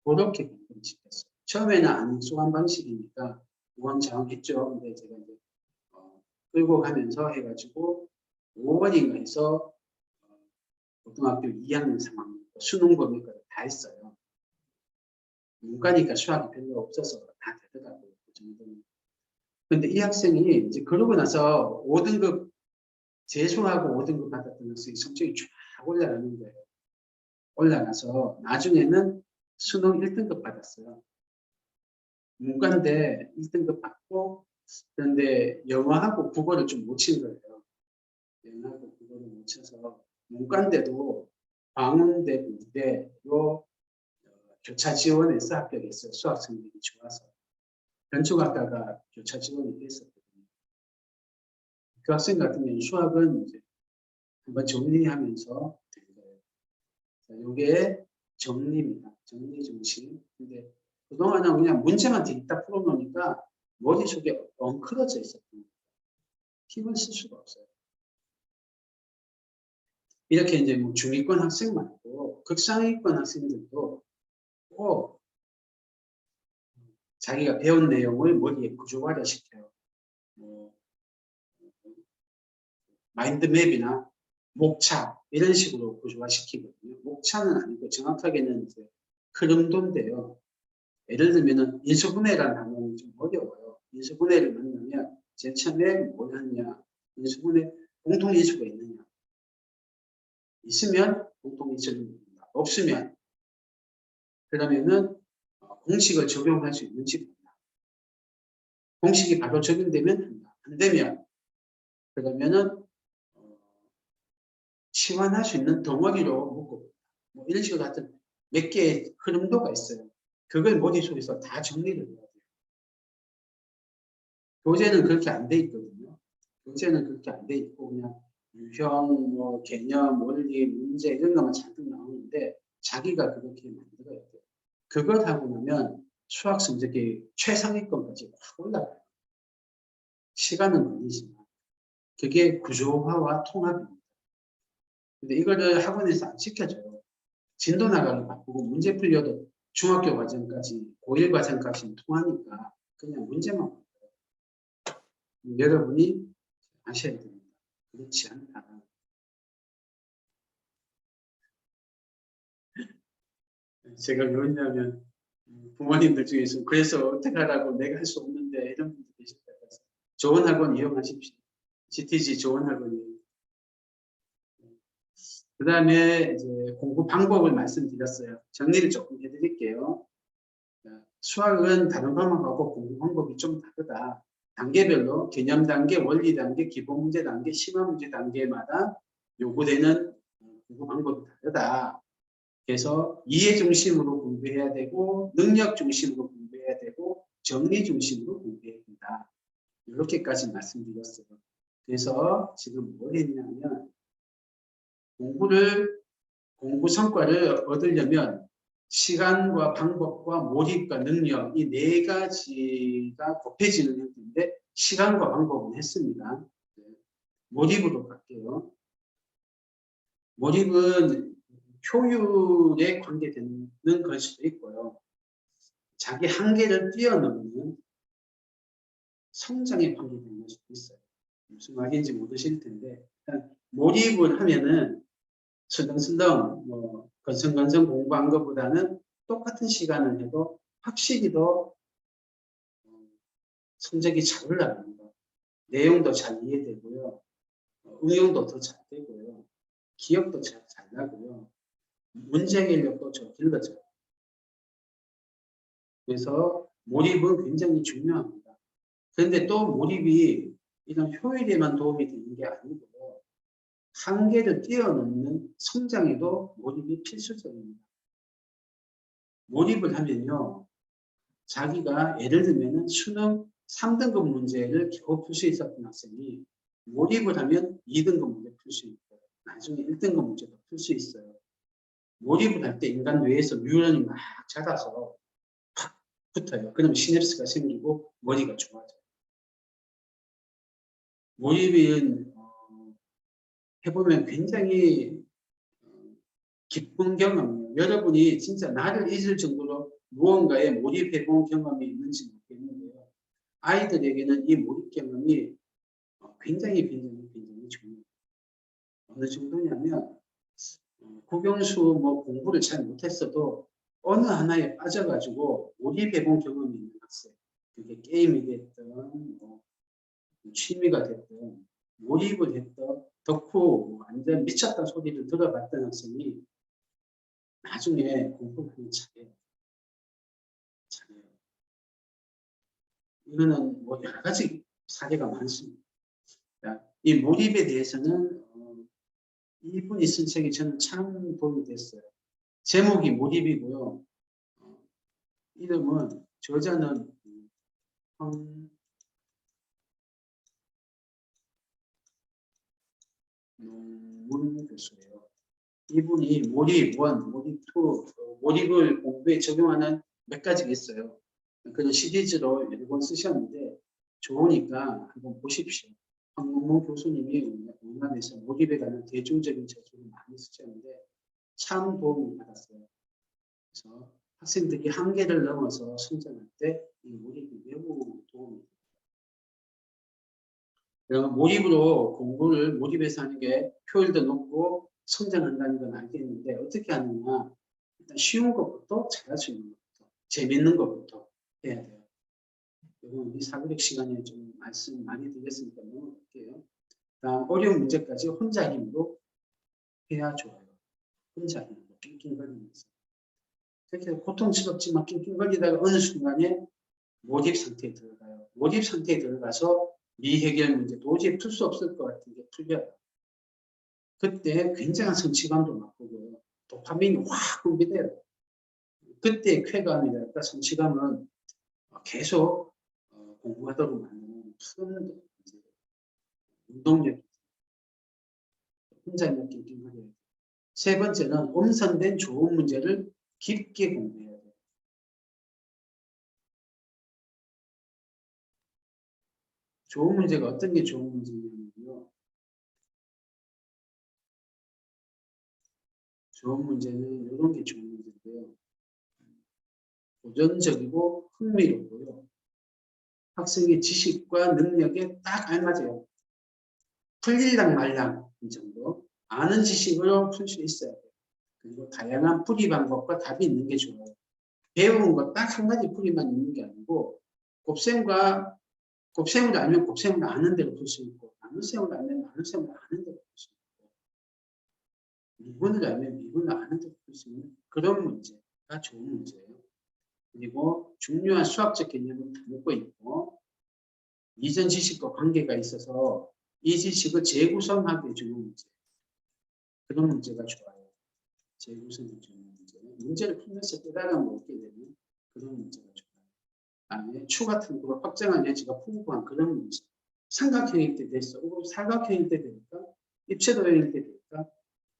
그렇게 공부시켰어요. 처음에는 안 익숙한 방식이니까 우왕좌왕했죠. 근데 제가 이제 끌고 가면서 해가지고 5월인가 해서 고등학교 2학년 3학년 수능 범위까지 다 했어요. 문과니까 수학이 별로 없어서 다 되더라고요. 그 정도는. 근데 이 학생이 이제 그러고 나서 5등급 재수하고 5등급 받았던 학생이 성적이 쫙 올라가는 거예요. 올라가서 나중에는 수능 1등급 받았어요. 문과인데 1등급 받고 그런데 영어하고 국어를 좀 못 친 거예요. 영어하고 국어를 못 쳐서 문과인데도 광운대, 문대로 교차 지원해서 합격했어요. 수학 성적이 좋아서. 건축학과가 교차 지원이 됐었거든요. 그 학생 같은 경우는 수학은 이제 한번 정리하면서 된 거예요. 자, 이게 정리입니다. 정리 정신. 근데 그동안은 그냥 문제만 뒷다 풀어놓으니까 머릿속에 엉클어져 있었던 거예요. 힘을 쓸 수가 없어요. 이렇게 이제 뭐 중위권 학생 말고 극상위권 학생들도 꼭 자기가 배운 내용을 머리에 구조화를 시켜요. 뭐 마인드맵이나 목차 이런 식으로 구조화시키거든요. 목차는 아니고 정확하게는 이제 흐름도인데요. 예를 들면은 인수분해라는 단어는 좀 어려워요. 인수분해를 만나면 제일 처음에 뭘 하느냐, 인수분해 공통인수가 있느냐. 있으면 공통인수를 묻는다. 없으면 그러면은 공식을 적용할 수 있는지 묻는다. 공식이 바로 적용되면 한다. 안 되면 그러면은 치환할 수 있는 덩어리로 묶고 뭐 이런 식으로 같은 몇 개의 흐름도가 있어요. 그걸 머릿속에서 다 정리를 해야 돼요. 교재는 그렇게 안 돼 있거든요. 교재는 그렇게 안 돼 있고 그냥 유형, 뭐 개념, 원리, 문제 이런 것만 잔뜩 나오는데 자기가 그렇게 만들어야 돼요. 그걸 하고 나면 수학 성적이 최상위권까지 확 올라가요. 시간은 걸리지만 그게 구조화와 통합입니다. 근데 이거를 학원에서 안 시켜줘요. 진도 나가기 바쁘고 문제 풀려도 중학교 과정까지, 고1 과정까지는 통하니까 그냥 문제만 풀어요. 여러분이 아셔야 됩니다. 그렇지 않다. 제가 왜냐하면 부모님들 중에서 그래서 어떻게 하라고 내가 할 수 없는데 이런 분들 계실 것 같아서 좋은 학원 이용하십시오. GTG 좋은 학원이에요. 그 다음에 이제 공부 방법을 말씀드렸어요. 정리를 조금 해드릴게요. 수학은 다른 과목하고 공부 방법이 좀 다르다. 단계별로 개념 단계, 원리 단계, 기본 문제 단계, 심화 문제 단계마다 요구되는 공부 방법이 다르다. 그래서 이해 중심으로 공부해야 되고 능력 중심으로 공부해야 되고 정리 중심으로 공부해야 된다. 이렇게까지 말씀드렸어요. 그래서 지금 뭘 했냐면 공부 성과를 얻으려면 시간과 방법과 몰입과 능력 이 네 가지가 곱해지는 형태인데 시간과 방법은 했습니다. 몰입으로 갈게요. 몰입은 효율에 관계되는 걸 수도 있고요. 자기 한계를 뛰어넘는 성장에 관계되는 걸 수도 있어요. 무슨 말인지 모르실 텐데 몰입을 하면은 슬렁슬렁 뭐 건성건성 공부한 것보다는 똑같은 시간을 해도 확실히 더 성적이 잘 올라갑니다. 내용도 잘 이해되고요. 응용도 더 잘 되고요. 기억도 잘 나고요. 문제 해결력도 좀 길러져요. 그래서 몰입은 굉장히 중요합니다. 그런데 또 몰입이 이런 효율에만 도움이 되는 게 아니고 한계를 뛰어넘는 성장에도 몰입이 필수적입니다. 몰입을 하면요. 자기가 예를 들면 수능 3등급 문제를 겨우 풀 수 있었던 학생이 몰입을 하면 2등급 문제 풀 수 있고 나중에 1등급 문제도 풀 수 있어요. 몰입을 할 때 인간 뇌에서 뉴런이 막 자라서 팍 붙어요. 그러면 시냅스가 생기고 머리가 좋아져요. 몰입은 해보면 굉장히 기쁜 경험이에요. 여러분이 진짜 나를 잊을 정도로 무언가에 몰입해본 경험이 있는지 모르겠는데요. 아이들에게는 이 몰입 경험이 굉장히 중요해요. 어느 정도냐면 국영수 뭐 공부를 잘 못했어도 어느 하나에 빠져가지고 몰입해본 경험이 있는 학생. 그게 게임이 됐든 뭐 취미가 됐든 몰입을 했던 덕후 완전 미쳤다 소리를 들어봤던 학생이 나중에 공부를 잘해요. 이거는 뭐 여러 가지 사례가 많습니다. 이 몰입에 대해서는 이분이 쓴 책이 저는 참 도움이 됐어요. 제목이 몰입이고요. 이름은 저자는 황농문 교수예요. 이분이 몰입 1, 몰입 2, 몰입을 공부에 적용하는 몇 가지가 있어요. 그런 시리즈로 여러 번 쓰셨는데 좋으니까 한번 보십시오. 황문문 교수님이 원안에서 몰입에 관한 대중적인 저술을 많이 쓰셨는데 참 도움을 받았어요. 그래서 학생들이 한계를 넘어서 성장할 때 이 몰입이 매우 도움이 됩니다. 그럼 몰입으로 공부를 몰입해서 하는 게 효율도 높고 성장한다는 건 알겠는데 어떻게 하느냐. 일단 쉬운 것부터 잘할 수 있는 것부터 재밌는 것부터 해야 돼요. 이건 우리 사고력 시간에 좀 말씀 많이 드렸으니까 넘어갈게요. 다음 어려운 문제까지 혼자 힘으로 해야 좋아요. 혼자 힘으로 낑낑거리면서. 그렇게 고통스럽지만 낑낑거리다가 어느 순간에 몰입 상태에 들어가요. 몰입 상태에 들어가서 미해결 문제 도저히 풀 수 없을 것 같은 게 풀려요. 그때 굉장한 성취감도 맛보고요. 도파민이 확 분비돼요. 그때 쾌감이랄까 성취감은 계속 공부하도록 만드는 큰 운동력. 혼자 있는 낑낑거려요. 세 번째는 엄선된 좋은 문제를 깊게 공부해야 돼요. 좋은 문제가 어떤 게 좋은 문제냐면요. 좋은 문제는 이런 게 좋은 문제인데요. 도전적이고 흥미롭고요. 학생의 지식과 능력에 딱 알맞아요. 풀릴랑 말랑 이 정도. 아는 지식으로 풀 수 있어야 돼요. 그리고 다양한 풀이 방법과 답이 있는 게 좋아요. 배운 거 딱 한 가지 풀이만 있는 게 아니고 곱셈을 알면 곱셈을 아는 대로 풀 수 있고 나눗셈을 알면 나눗셈을 아는 대로 풀 수 있고 미분을 알면 미분을 아는 대로 풀 수 있는 그런 문제가 좋은 문제예요. 그리고 중요한 수학적 개념을 담고 있고 이전 지식과 관계가 있어서 이 지식을 재구성하게 해주는 문제. 그런 문제가 좋아요. 재구성해 주는 문제. 문제를 풀면서 깨달음을 얻게 되는 그런 문제가 좋아요. 다음에 추 같은 거 확장한 여지가 풍부한 그런 문제. 삼각형일 때 됐어. 사각형일 때 되니까 입체도형일 때 되니까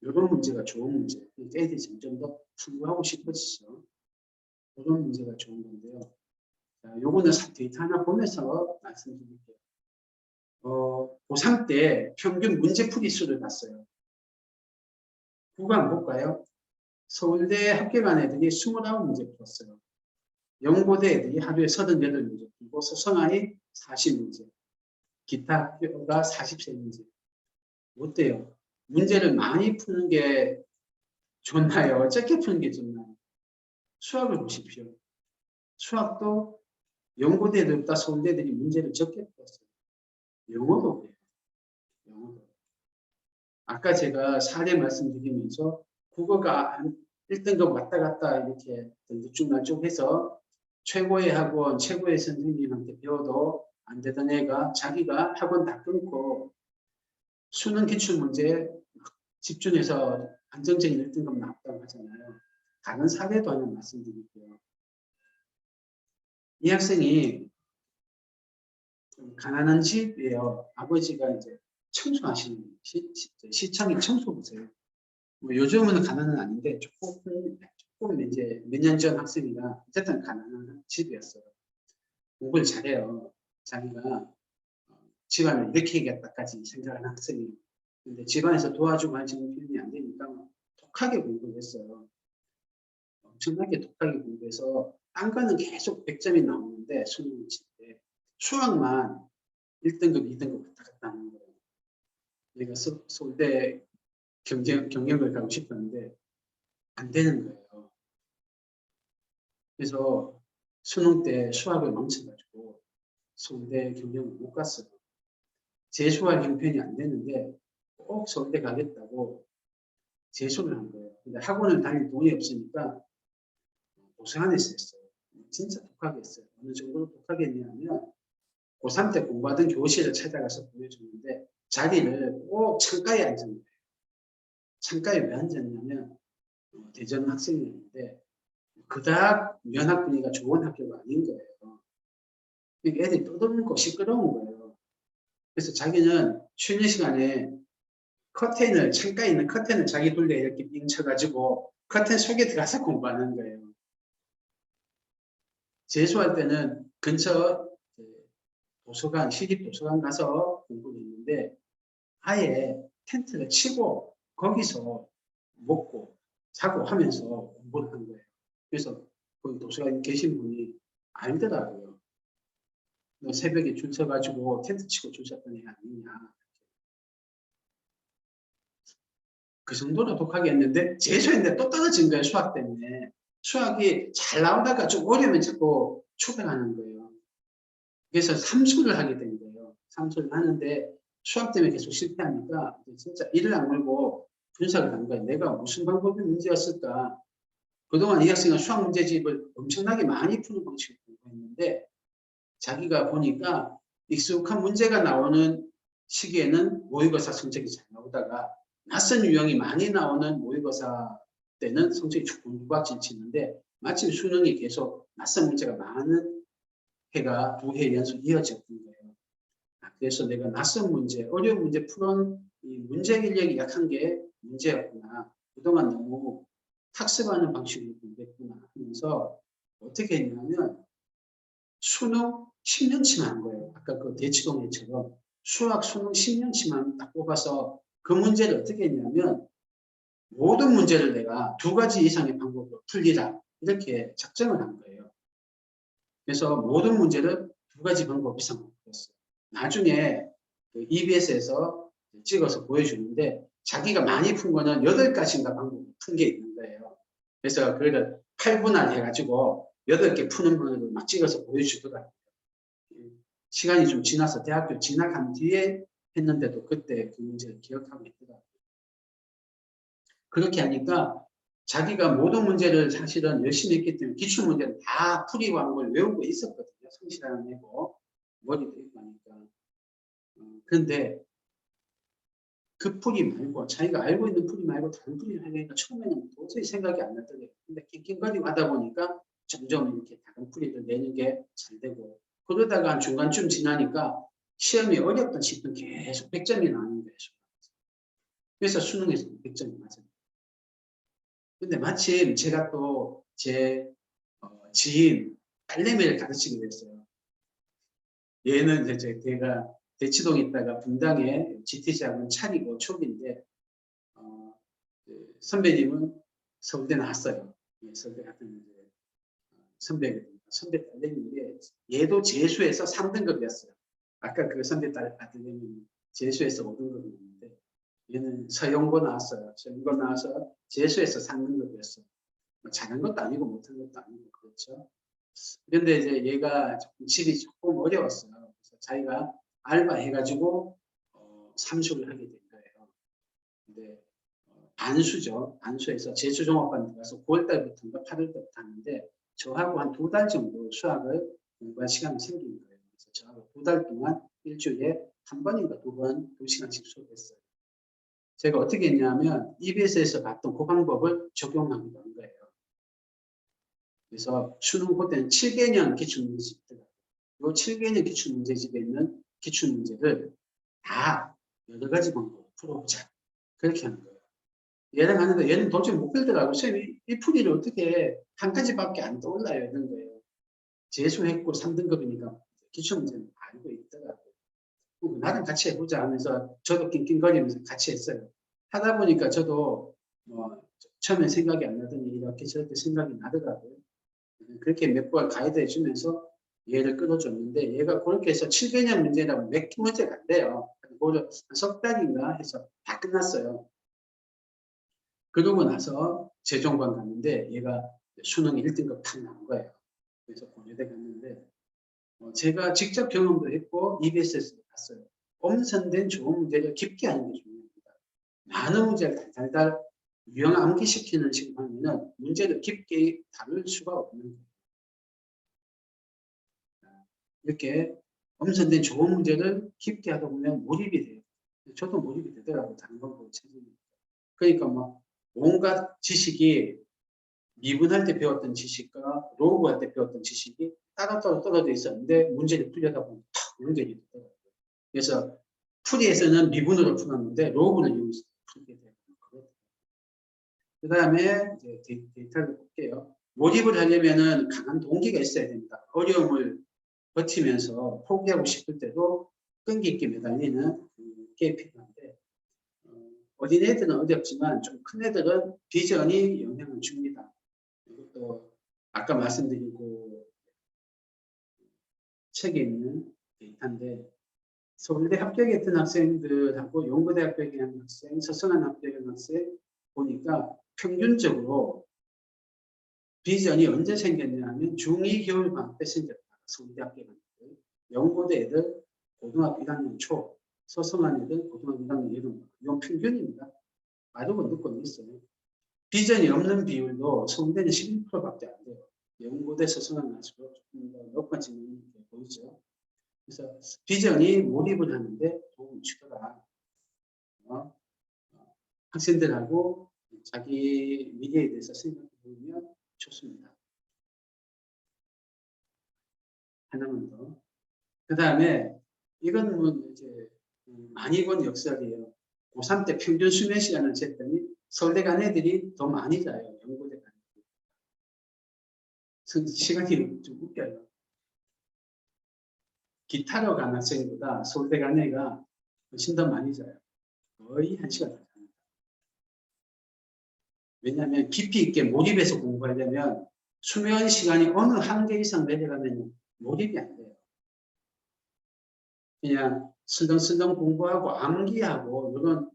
이런 문제가 좋은 문제. 그러니까 애들이 점점 더 풀고하고 싶어지죠. 그런 문제가 좋은 건데요. 자, 요거는 데이터 하나 보면서 말씀드릴게요. 고3 때 평균 문제풀이 수를 봤어요. 국어 안 볼까요? 서울대 합격한 애들이 29문제 풀었어요. 영고대 애들이 하루에 38문제 풀고 서성한이 40문제. 기타 학교가 43문제. 어때요? 문제를 많이 푸는 게 좋나요? 적게 푸는 게 좋나요? 수학을 보십시오. 수학도 영고대 애들보다 서울대 애들이 문제를 적게 풀었어요. 영어도 그래요. 영어도. 아까 제가 사례 말씀드리면서 국어가 1등급 왔다 갔다 이렇게 들쭉날쭉 해서 최고의 학원, 최고의 선생님한테 배워도 안 되던 애가 자기가 학원 다 끊고 수능 기출문제에 집중해서 안정적인 1등급 나왔다고 하잖아요. 다른 사례도 하나 말씀드릴게요. 이 학생이 좀 가난한 집이에요. 아버지가 이제 청소하시는 시청이 청소부세요. 뭐 요즘은 가난은 아닌데 조금 이제 몇 년 전 학생이라 어쨌든 가난한 집이었어요. 공부를 잘해요. 자기가 집안을 이렇게 해야겠다까지 생각하는 학생이에요. 근데 집안에서 도와주고 하시는 표현이 안 되니까 독하게 공부를 했어요. 엄청나게 독하게 공부해서 딴 거는 계속 100점이 나오는데 수능을 칠 때 수학만 1등급, 2등급 왔다 갔다 하는 거예요. 내가 서울대 경영을 가고 싶었는데 안 되는 거예요. 그래서 수능 때 수학을 멈춰가지고 서울대 경영을 못 갔어요. 재수할 형편이 안 되는데 꼭 서울대 가겠다고 재수를 한 거예요. 근데 학원을 다닐 돈이 없으니까 고생안에서 했어요. 진짜 독하게 했어요. 어느 정도로 독하게 했냐면 고3 때 공부하던 교실을 찾아가서 보여줬는데 자리를 꼭 창가에 앉은 거예요. 창가에 왜 앉았냐면 대전 학생이었는데 그닥 면학 분위기가 좋은 학교가 아닌 거예요. 그러니까 애들이 떠들고 시끄러운 거예요. 그래서 자기는 쉬는 시간에 커튼을, 창가에 있는 커튼을 자기 둘레 이렇게 빙 쳐가지고 커튼 속에 들어가서 공부하는 거예요. 재수할 때는 근처 도서관, 시립도서관 가서 공부를 했는데 아예 텐트를 치고 거기서 먹고 자고 하면서 공부를 한 거예요. 그래서 거기 도서관에 계신 분이 알더라고요. 너 새벽에 줄 서가지고 텐트 치고 줄 섰던 애 아니냐. 그 정도로 독하게 했는데 재수했는데 또 떨어진 거예요. 수학 때문에. 수학이 잘 나오다가 좀 어려우면 자꾸 추락하는 거예요. 그래서 삼수를 하게 된 거예요. 삼수를 하는데 수학 때문에 계속 실패하니까 진짜 이를 악물고 분석을 한 거예요. 내가 무슨 방법이 문제였을까. 그동안 이 학생은 수학 문제집을 엄청나게 많이 푸는 방식을 공부했는데 자기가 보니까 익숙한 문제가 나오는 시기에는 모의고사 성적이 잘 나오다가 낯선 유형이 많이 나오는 모의고사 때는 성적이 조금 누락질치는데 마침 수능이 계속 낯선 문제가 많은 해가 2해 연속 이어졌던 거예요. 그래서 내가 낯선 문제, 어려운 문제 푸는 이 문제 인력이 약한 게 문제였구나. 그동안 너무 학습하는 방식으로 공부했구나 하면서 어떻게 했냐면 수능 10년치만 한 거예요. 아까 그 대치동회처럼 수학 수능 10년치만 딱 뽑아서 그 문제를 어떻게 했냐면 모든 문제를 내가 2가지 이상의 방법으로 풀리라 이렇게 작정을 한 거예요. 그래서 모든 문제를 2가지 방법 이상으로 풀었어요. 나중에 그 EBS에서 찍어서 보여주는데 자기가 많이 푼 거는 8가지인가 방법을 푼 게 있는 거예요. 그래서 그거를 8분할 해가지고 8개 푸는 분을 막 찍어서 보여주더라고요. 시간이 좀 지나서 대학교 진학한 뒤에 했는데도 그때 그 문제를 기억하고 있더라고요. 그렇게 하니까 자기가 모든 문제를 사실은 열심히 했기 때문에 기출문제를 다 풀이고 하는 걸 외우고 있었거든요. 성실하게 내고 머리도 있고 하니까. 그런데 그 풀이 말고 자기가 알고 있는 풀이 말고 다른 풀이를 하려니까 처음에는 도저히 생각이 안 났더래요. 근데 낑낑거리고 하다 보니까 점점 이렇게 다른 풀이를 내는 게 잘 되고 그러다가 한 중간쯤 지나니까 시험이 어렵다 싶으면 계속 100점이 나오는 거예요. 그래서 수능에서 100점이 맞아요. 근데 마침 제가 또 제 지인 딸내미를 가르치게 됐어요. 얘는 이제 제가 대치동에 있다가 분당에 GTC학원 차리고 초기인데 그 선배님은 서울대 나왔어요. 예, 서울대 같은 선배거든요. 선배 딸내미인데 얘도 재수해서 3등급이었어요. 아까 그 선배 딸 아들내미 재수해서 5등급이었는데 얘는 서영고 나왔어요. 서영고 나와서 재수해서 3등급이었어요. 잘한 것도 아니고 못한 것도 아니고 그렇죠. 그런데 이제 얘가 집이 조금 어려웠어요. 그래서 자기가 알바 해가지고 삼수를 하게 된 거예요. 근데 반수죠. 반수해서 재수종합반 들어가서 9월달부터인가 8월달부터 하는데 저하고 한 2달 정도 수학을 공부할 시간이 생긴 거예요. 그래서 저하고 2달 동안 일주일에 1번인가 2번 2시간씩 수업했어요. 제가 어떻게 했냐면 EBS에서 봤던 그 방법을 적용하기도 한 거예요. 그래서 수능 볼 때는 7개년 기출문제집이 있더라고요. 이 7개년 기출문제집에 있는 기출문제를 다 여러 가지 방법으로 풀어보자. 그렇게 하는 거예요. 얘랑 하는데 얘는 도저히 못 풀더라고요. 선생님, 이 풀이를 어떻게 한 가지밖에 안 떠올라요. 이런 거예요. 재수했고 3등급이니까 기출문제는 알고 있더라고요. 나랑 같이 해보자 하면서 저도 낑낑거리면서 같이 했어요. 하다 보니까 저도 처음에 생각이 안 나더니 이렇게 저렇게 생각이 나더라고요. 그렇게 몇 번 가이드 해주면서 얘를 끌어줬는데 얘가 그렇게 해서 7개년 문제라고 몇 문제가 안 돼요. 그걸 석 달인가 해서 다 끝났어요. 그러고 나서 재종관 갔는데 얘가 수능 1등급 탁 나온 거예요. 그래서 고려대 갔는데 제가 직접 경험도 했고 EBS에서도 봤어요. 엄선된 좋은 문제를 깊게 하는 게 중요합니다. 많은 문제를 달달달 유형 암기시키는 식으로 하면 문제를 깊게 다룰 수가 없는 거예요. 이렇게 엄선된 좋은 문제를 깊게 하다 보면 몰입이 돼요. 저도 몰입이 되더라고요. 다른 거 보고 책임이. 그러니까 뭐 온갖 지식이 미분할 때 배웠던 지식과 로그할 때 배웠던 지식이 따로따로 떨어져 있었는데 문제를 풀려다 보면 탁 연결이 되더라고요. 그래서 풀이에서는 미분으로 풀었는데 로그를 이용해서 풀게 되는 거예요. 그 다음에 이제 데이터를 볼게요. 몰입을 하려면은 강한 동기가 있어야 됩니다. 어려움을 버티면서 포기하고 싶을 때도 끈기 있게 매달리는 게 필요한데 어린 애들은 어렵지만 좀 큰 애들은 비전이 영향을 줍니다. 이것도 아까 말씀드리고 책에 있는 데이터인데 서울대 합격했던 학생들하고 연고대 합격한 학생, 서성한 합격한 학생 보니까 평균적으로 비전이 언제 생겼냐 하면 중2 겨울방학 때 생겼다. 서울대 합격한 애들. 연고대 애들 고등학교 1학년 초, 서성한 애들 고등학교 1학년 여름. 이건 평균입니다. 빠르고 늦고 있어요. 비전이 없는 비율도 서울대는 11%밖에 안 돼요. 연고대 서성한 날수록 조금 더 높아지는 게 보이죠. 그래서 비전이 몰입을 하는데 도움을 주더라. 학생들하고 자기 미래에 대해서 생각해 보면 좋습니다. 하나만 더. 그 다음에 이건 뭐 이제 많이 본 역설이에요. 고3 때 평균 수면 시간을 쟀더니 서울대 간 애들이 더 많이 자요. 연고대 간 애들. 시간이 좀 웃겨요. 기타로 간 학생보다 서울대 간 애가 훨씬 더 많이 자요. 거의 1시간 더 잡니다. 왜냐하면 깊이 있게 몰입해서 공부하려면 수면 시간이 어느 한계 이상 내려가면 몰입이 안 돼요. 그냥 슬렁슬렁 공부하고 암기하고 이런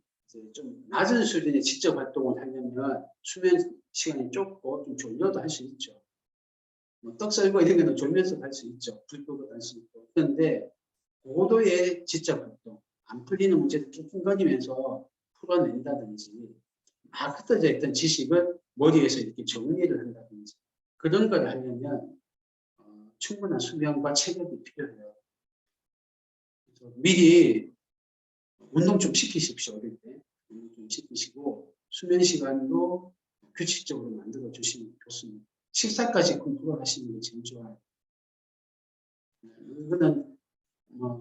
좀 낮은 수준의 지적 활동을 하려면 수면 시간이 좁고 좀 졸려도 할 수 있죠. 뭐 떡 썰고 이런 거는 졸면서 할 수 있죠. 불 끄고 할 수 있고. 그런데 고도의 지적 활동, 안 풀리는 문제를 낑낑거리면서 풀어낸다든지 막 흩어져 있던 지식을 머리에서 이렇게 정리를 한다든지 그런 걸 하려면 충분한 수면과 체력이 필요해요. 그래서 미리 운동 좀 시키십시오. 어릴 때. 운동 좀 시키시고 수면 시간도 규칙적으로 만들어 주시면 좋습니다. 식사까지 컨트롤하시는 게 제일 좋아요. 이거는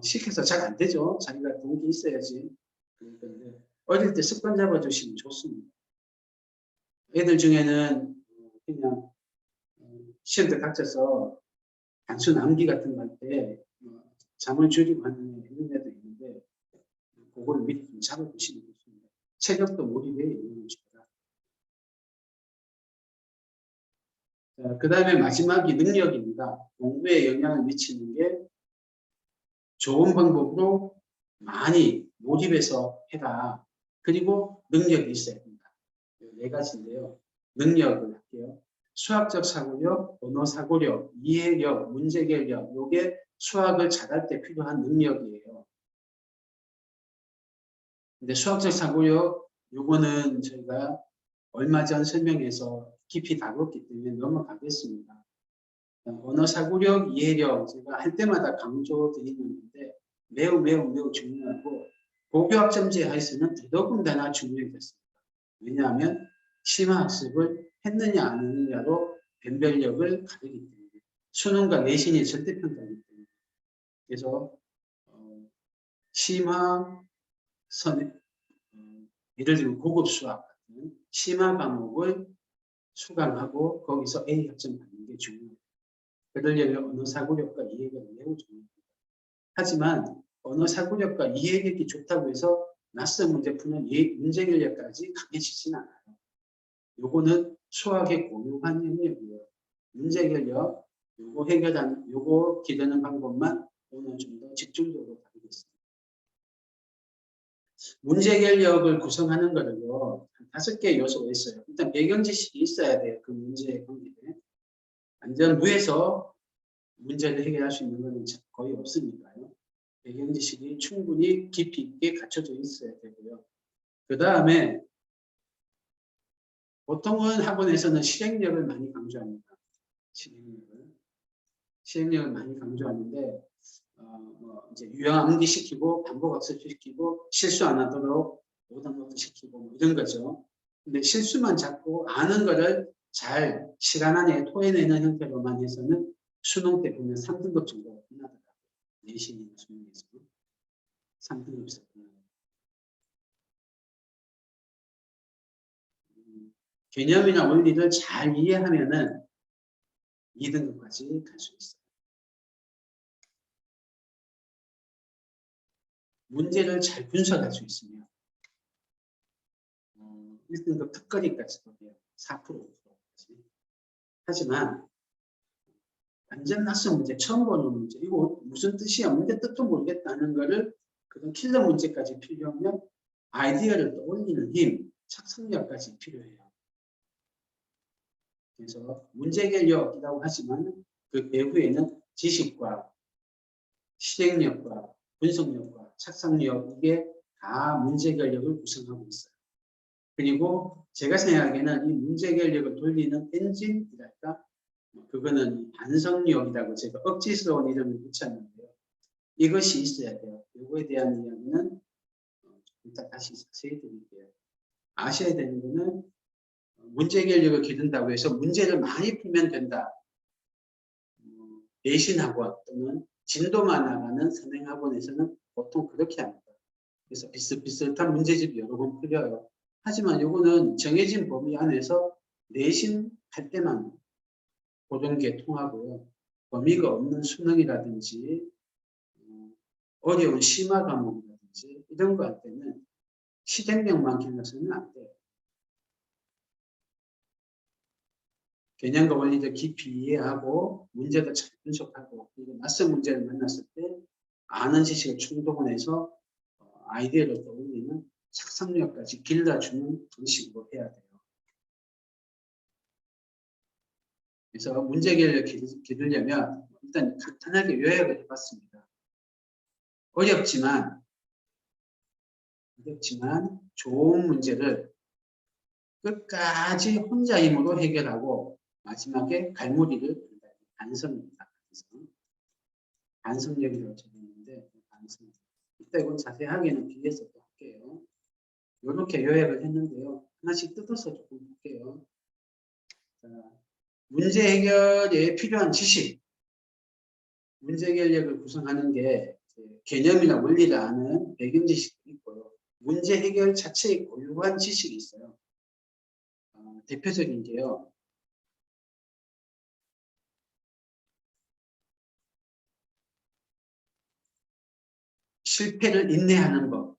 시켜서 잘 안 되죠. 자기가 동기 있어야지. 그런데 어릴 때 습관 잡아주시면 좋습니다. 애들 중에는 그냥 시험 때 닥쳐서 단순 암기 같은 거 할 때 잠을 줄이고 하는 이런 애도 있는데 그걸 미리 좀 잡아주시면 좋습니다. 체력도 몰입에 영향을 줍니다. 그 다음에 마지막이 능력입니다. 공부에 영향을 미치는 게 좋은 방법으로 많이 몰입해서 해라. 그리고 능력이 있어야 됩니다. 네 가지인데요. 능력을 할게요. 수학적 사고력, 언어 사고력, 이해력, 문제결력, 이게 수학을 잘할 때 필요한 능력이에요. 근데 수학적 사고력, 요거는 저희가 얼마 전 설명해서 깊이 다뤘기 때문에 넘어가겠습니다. 언어 사고력, 이해력, 제가 할 때마다 강조드리는 건데 매우 중요하고 고교학점제 하에서는 더더군다나 중요해졌습니다. 왜냐하면 심화학습을 했느냐 안 했느냐로 변별력을 가르기 때문에 수능과 내신이 절대평가이기 때문에 그래서 심화 예를 들면 고급 수학 같은 심화 과목을 수강하고 거기서 A 학점 받는 게 중요해요. 그러려면 언어 사고력과 이해력이 매우 중요합니다. 하지만 언어 사고력과 이해력이 좋다고 해서 낯선 문제 푸는 문제 결력까지 강해지진 않아요. 요거는 수학의 고유한 영역이에요. 문제 결력, 요거 기르는 방법만 오늘 좀 더 집중적으로 다루겠습니다. 문제 결력을 구성하는 거는요, 한 5개의 요소가 있어요. 일단 배경 지식이 있어야 돼요. 그 문제에 관계에. 완전 무에서 문제를 해결할 수 있는 것은 거의 없으니까요. 배경 지식이 충분히 깊이 있게 갖춰져 있어야 되고요. 그 다음에 보통은 학원에서는 실행력을 많이 강조합니다. 실행력을 많이 강조하는데 이제 유형 암기시키고 반복 학습시키고 실수 안 하도록 오답노트 시키고 뭐 이런 거죠. 근데 실수만 잡고 아는 거를 잘 시간 안에 토해내는 형태로만 해서는 수능 때 보면 3등급 정도가 끝나더라고요. 내신이나 수능에서 3등급에서 끝나요. 개념이나 원리를 잘 이해하면은 2등급까지 갈 수 있어요. 문제를 잘 분석할 수 있으면 1등급 특거리까지도 돼요. 4%, 5%까지. 하지만 완전 낯선 문제, 처음 보는 문제, 이거 무슨 뜻이야? 문제 뜻도 모르겠다는 거를 그런 킬러 문제까지 필요하면 아이디어를 떠올리는 힘, 착상력까지 필요해요. 그래서 문제결력이라고 하지만 그 배후에는 지식과 실행력과 분석력과 착상력, 이게 다 문제결력을 구성하고 있어요. 그리고 제가 생각하기에는 이 문제결력을 돌리는 엔진이랄까? 그거는 반성력이라고 제가 억지스러운 이름을 붙였는데요. 이것이 있어야 돼요. 이거에 대한 이야기는 일단 다시 자세히 드릴게요. 아셔야 되는 거는 문제결력을 기른다고 해서 문제를 많이 풀면 된다. 내신학원 또는 진도만 나가는 선행학원에서는 보통 그렇게 합니다. 그래서 비슷비슷한 문제집이 여러 번 풀려요. 하지만 이거는 정해진 범위 안에서 내신 할 때만 그런 게 통하고요. 범위가 없는 수능이라든지 어려운 심화 과목이라든지 이런 거 할 때는 실행력만 길러서는 안 돼요. 개념과 원리를 깊이 이해하고 문제도 잘 분석하고 그리고 낯선 문제를 만났을 때 아는 지식을 충동해서 아이디어를 떠올리는 착상력까지 길러주는 방식으로 해야 돼요. 그래서 문제결을 기르려면 일단 간단하게 요약을 해봤습니다. 어렵지만 좋은 문제를 끝까지 혼자 힘으로 해결하고 마지막에 갈무리를 반성입니다. 반성력이라고 적었는데 반성. 이따 이건 자세하게는 뒤에서 또 할게요. 이렇게 요약을 했는데요. 하나씩 뜯어서 조금 볼게요. 자, 문제 해결에 필요한 지식. 문제 해결력을 구성하는 게 개념이나 원리를 아는 배경 지식도 있고요. 문제 해결 자체의 고유한 지식이 있어요. 대표적인 게요. 실패를 인내하는 법.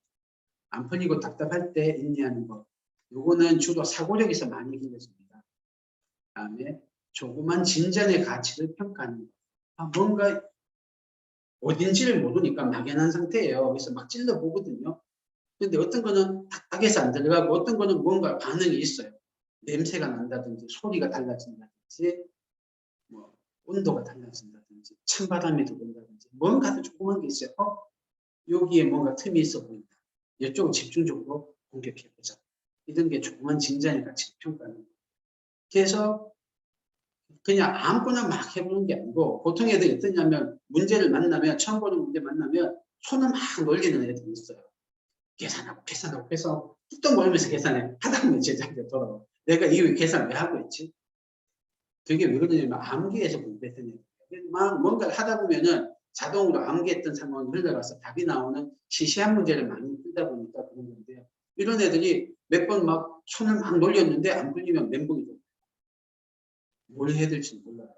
안 풀리고 답답할 때 인내하는 법. 요거는 주로 사고력에서 많이 길러집니다. 다음에 조그만 진전의 가치를 평가하는 것. 뭔가 어딘지를 모르니까 막연한 상태예요. 그래서 막 찔러보거든요. 근데 어떤 거는 딱딱해서 안 들어가고 어떤 거는 뭔가 반응이 있어요. 냄새가 난다든지 소리가 달라진다든지 뭐 온도가 달라진다든지 찬바람이 들어온다든지 뭔가 조그만 게 있어요. 여기에 뭔가 틈이 있어 보인다. 이쪽을 집중적으로 공격해보자. 이런 게 조그만 진전의 가치를 평가하는 거예요. 그래서 그냥 아무거나 막 해보는 게 아니고 보통 애들이 어떠냐면 문제를 만나면 처음 보는 문제 만나면 손을 막 놀리는 애들이 있어요. 계산하고 뚝뚝 몰면서 계산해. 하다 보면 제자리에 돌아와. 내가 이 계산 왜 하고 있지? 그게 왜 그러냐면 암기해서 공부했던 애들. 막 뭔가를 하다 보면은 자동으로 암기했던 상황이 흘러가서 답이 나오는 시시한 문제를 많이 풀다 보니까 그런 건데요. 이런 애들이 몇 번 막 손을 막 놀렸는데 안 풀리면 멘붕이 돼요. 뭘 해야 될지 몰라요.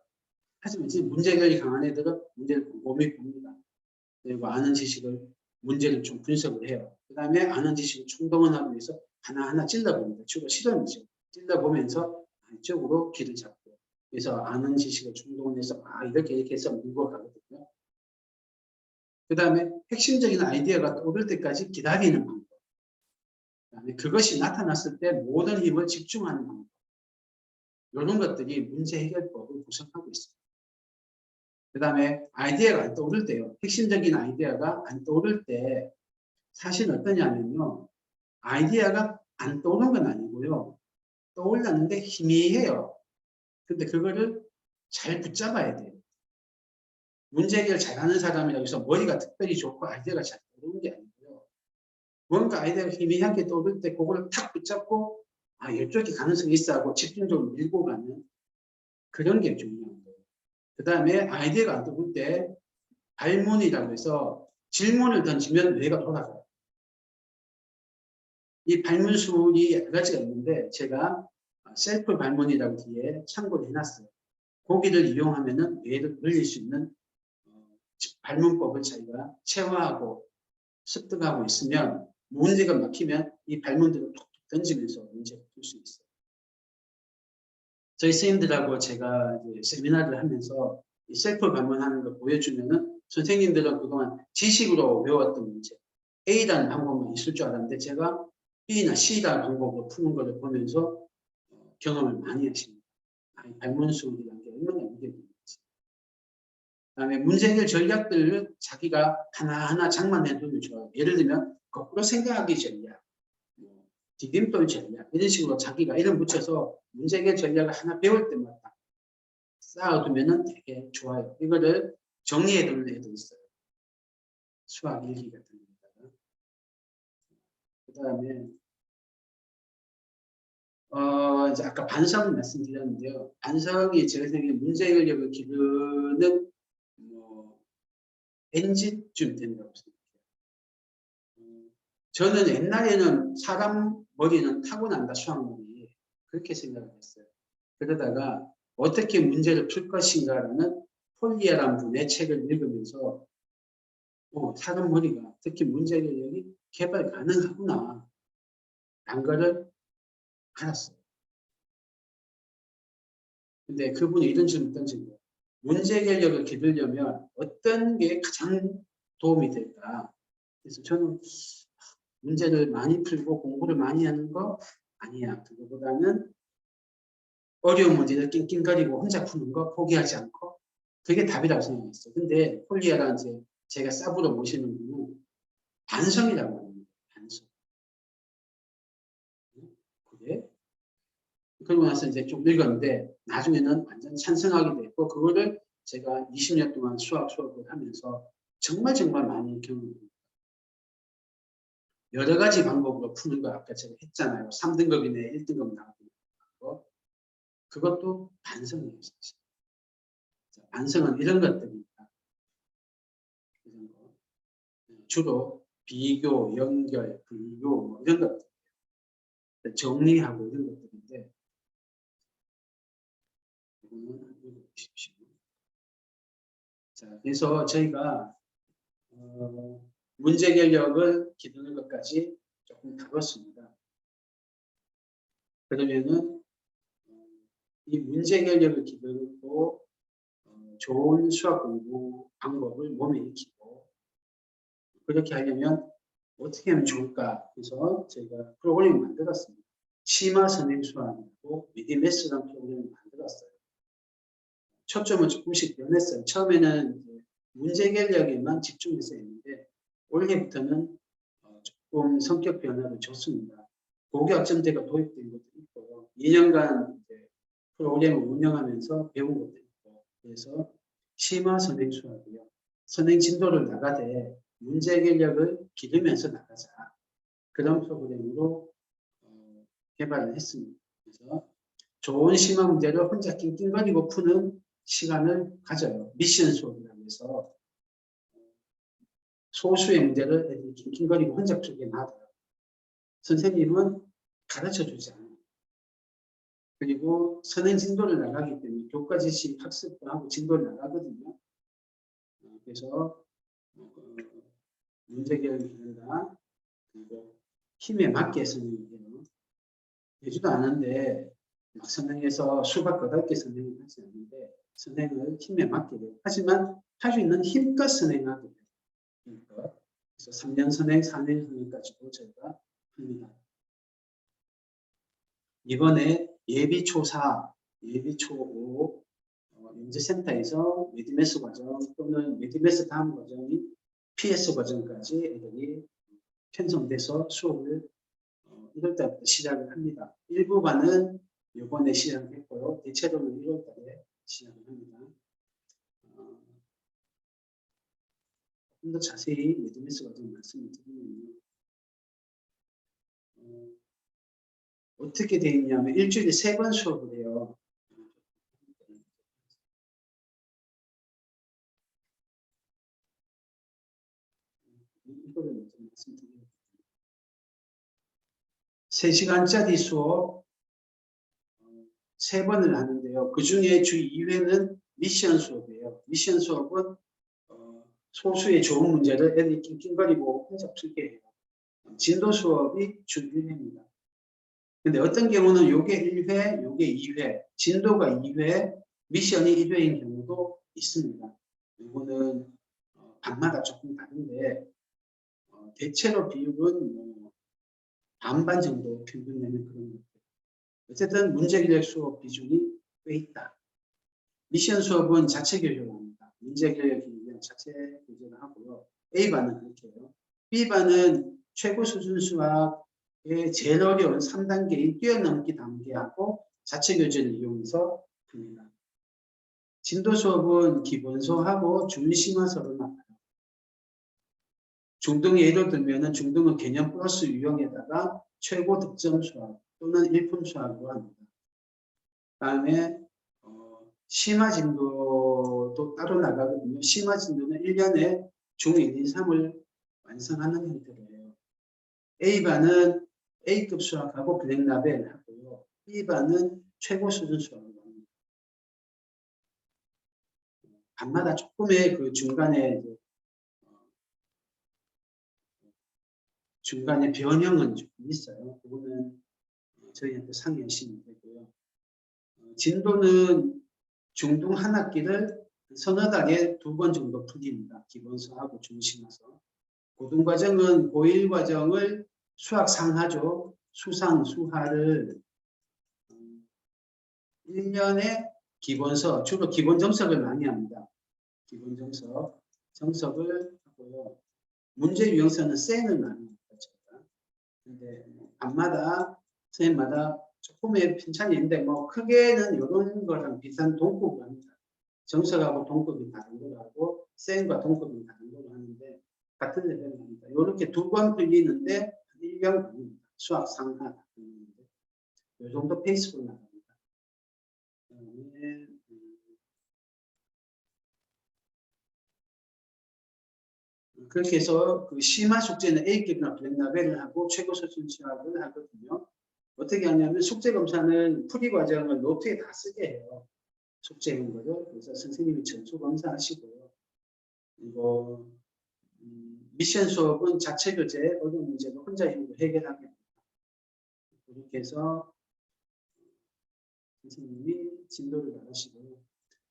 하지만 이제 문제결이 강한 애들은 문제를 곰곰이 봅니다. 그리고 아는 지식을 문제를 좀 분석을 해요. 그 다음에 아는 지식을 충동을 하기 위해서 하나하나 찔러봅니다. 주로 실험이죠. 찔러보면서 이쪽으로 길을 잡고 그래서 아는 지식을 충동을 해서 이렇게 해서 밀고 가거든요. 그 다음에 핵심적인 아이디어가 떠오를 때까지 기다리는 방법. 그 다음에 그것이 나타났을 때 모든 힘을 집중하는 방법. 이런 것들이 문제 해결법을 구성하고 있습니다. 그 다음에 아이디어가 안 떠오를 때요. 핵심적인 아이디어가 안 떠오를 때 사실 어떠냐면요. 아이디어가 안 떠오르는 건 아니고요. 떠올랐는데 희미해요. 근데 그거를 잘 붙잡아야 돼요. 문제 해결 잘하는 사람이라고 해서 머리가 특별히 좋고 아이디어가 잘 떠오르는 게 아니고요. 뭔가 아이디어가 희미하게 떠오를 때 그걸 탁 붙잡고 이쪽에 가능성이 있어 하고 집중적으로 밀고 가는 그런 게 중요한 거예요. 그 다음에 아이디어가 안 떠올 때 발문이라고 해서 질문을 던지면 뇌가 돌아가요. 이 발문술이 여러 가지가 있는데 제가 셀프 발문이라고 뒤에 참고를 해놨어요. 고기를 이용하면은 뇌를 늘릴 수 있는 발문법을 자기가 체화하고 습득하고 있으면 문제가 막히면 이 발문들을 툭툭 던지면서 문제를 풀 수 있어요. 저희 선생님들하고 제가 이제 세미나를 하면서 이 셀프 발문하는 걸 보여주면은 선생님들은 그동안 지식으로 외웠던 문제 A라는 방법만 있을 줄 알았는데 제가 B나 C라는 방법으로 푸는 것을 보면서 경험을 많이 하십니다. 발문수이라는 게 얼마나 위력이 그다음에 문제 해결 전략들을 자기가 하나하나 장만해 두면 좋아요. 예를 들면 거꾸로 생각하기 전략, 디딤돌 전략 이런 식으로 자기가 이름 붙여서 문제 해결 전략을 하나 배울 때마다 쌓아두면 되게 좋아요. 이거를 정리해 두는 애도 있어요. 수학 일기 같은 거다가. 그다음에 이제 아까 반성을 말씀드렸는데요. 반성이 제 생각에 문제 해결력을 기르는 NG쯤 된다고 생각해요. 저는 옛날에는 사람 머리는 타고난다, 수학머리. 그렇게 생각을 했어요. 그러다가 어떻게 문제를 풀 것인가라는 폴리아라는 분의 책을 읽으면서 사람 머리가 특히 문제 해결력이 개발 가능하구나 라는 거를 알았어요. 근데 그분이 이런 질문 던진 거예요. 문제 해결력을 기르려면 어떤 게 가장 도움이 될까? 그래서 저는 문제를 많이 풀고 공부를 많이 하는 거 아니야. 그거보다는 어려운 문제를 낑낑거리고 혼자 푸는 거 포기하지 않고 그게 답이라고 생각했어요. 근데 폴리아라 이제 제가 쌉으로 모시는 분은 반성이라고 합니다. 반성. 그래? 그러고 나서 이제 좀 읽었는데 나중에는 완전 찬성하게 됐고 그거를 제가 20년 동안 수업을 하면서 정말 많이 경험합니다. 여러 가지 방법으로 푸는 거 아까 제가 했잖아요. 3등급이네 1등급 나오고 그것도 반성이에요. 사실. 반성은 이런 것들입니다. 이런 거. 주로 비교, 연결, 분교 뭐 이런 것들 정리하고 이런 것들인데 이거는 읽어보십시오. 자, 그래서 저희가 문제 해결력을 기르는 것까지 조금 다뤘습니다. 그러면은 이 문제 해결력을 기르고 좋은 수학 공부 방법을 몸에 익히고 그렇게 하려면 어떻게 하면 좋을까 해서 제가 프로그램을 만들었습니다. 심화 선행 수학이고 미디매스라는 프로그램을 만들었어요. 초점을 조금씩 변했어요. 처음에는 이제 문제 해결력에만 집중해서 했는데 올해부터는 조금 성격 변화를 줬습니다. 고교학점제가 도입된 것도 있고 2년간 이제 프로그램을 운영하면서 배운 것도 있고 그래서 심화 선행 수학이요. 선행 진도를 나가되 문제 해결력을 기르면서 나가자. 그런 프로그램으로 개발을 했습니다. 그래서 좋은 심화 문제를 혼자 낑낑거리고 푸는 시간을 가져요. 미션 수업이라고 해서 소수의 문제를 애들이 낑낑거리고 혼자 풀게 놔둬요. 선생님은 가르쳐주지 않아요. 그리고 선행 진도를 나가기 때문에 교과 지식 학습도 하고 진도를 나가거든요. 그래서 문제 해결을 기른다. 그리고 힘에 맞게 선행해요. 되지도 않은데 막 선행해서 수박 8개 선행을 하지 않는데 선행을 힘에 맞게 돼요. 하지만 할 수 있는 힘껏 선행하게 돼요. 힘껏. 그래서 3년 선행, 4년 선행까지도 저희가 합니다. 이번에 예비초4, 예비초5 영재센터에서 메디메스 과정 또는 메디메스 다음 과정인 PS 과정까지 애들이 편성돼서 수업을 1월달부터 시작을 합니다. 일부반은 이번에 시작했고요. 대체로는 1월달에 시작을 합니다. 좀 더 자세히 메디메스 과정 말씀을 드리면요. 어떻게 되어 있냐면 일주일에 3번 수업을 해요. 이거를 먼저 말씀드리겠습니다. 3시간짜리 수업 3번을 하는데요. 그 중에 주 2회는 미션 수업이에요. 미션 수업은 소수의 좋은 문제를 애들이 낑낑거리고 혼자 풀게 해요. 진도 수업이 주 1회입니다. 근데 어떤 경우는 요게 1회, 요게 2회, 진도가 2회, 미션이 1회인 경우도 있습니다. 이거는 반마다 조금 다른데 대체로 비율은 뭐 반반 정도 평균 내는 그런 것들. 어쨌든 문제기력 수업 비중이 꽤 있다. 미션 수업은 자체 교육을 합니다. 문제기력이면 자체 교육을 하고요. A반은 그렇게 해요. B반은 최고 수준 수학의 제일 어려운 3단계인 뛰어넘기 단계하고 자체 교재를 이용해서 풉니다. 진도 수업은 기본서하고 준심화서를 맡아요. 중등 예를 들면 중등은 개념 플러스 유형에다가 최고 득점 수학 또는 일품 수학으로 합니다. 다음에 심화 진도도 따로 나가거든요. 심화 진도는 1년에 중1, 2, 3을 완성하는 형태로예요. A반은 A급 수학하고 블랙라벨 하고요. B반은 최고 수준 수학을 합니다. 반마다 조금의 그 중간에 변형은 조금 있어요. 그거는 저희한테 상의하시면 되고요. 진도는 중등 한 학기를 서너 달에 2번 정도 풀립니다. 기본서하고 중심화서. 고등과정은 고1 과정을 수학 상하죠. 수상, 수하를 1년에 기본서, 주로 기본 정석을 많이 합니다. 기본 정석을 하고요. 문제 유형서는 쌤을 많이 합니다. 근데 반마다, 선생님마다 조금의 편차는 있는데 뭐 크게는 이런 거랑 비슷한 동급을 합니다. 정석하고 동급이 다른 거로 하고 쌤과 동급이 다른 거로 하는데 같은 레벨을 합니다. 이렇게 2번 풀리는데 1년 걸립니다. 수학 상하 풀리는데 이 정도 페이스로 나갑니다. 그렇게 해서 그 심화 숙제는 A급이나 블랙라벨을 하고 최고 수준 수학을 하거든요. 어떻게 하냐면 숙제 검사는 풀이 과정을 노트에 다 쓰게 해요. 숙제인 거죠. 그래서 선생님이 전수 검사하시고요. 그리고 미션 수업은 자체 교재 어려운 문제도 혼자 힘으로 해결하게 됩니다. 그렇게 해서 선생님이 진도를 나가시고요.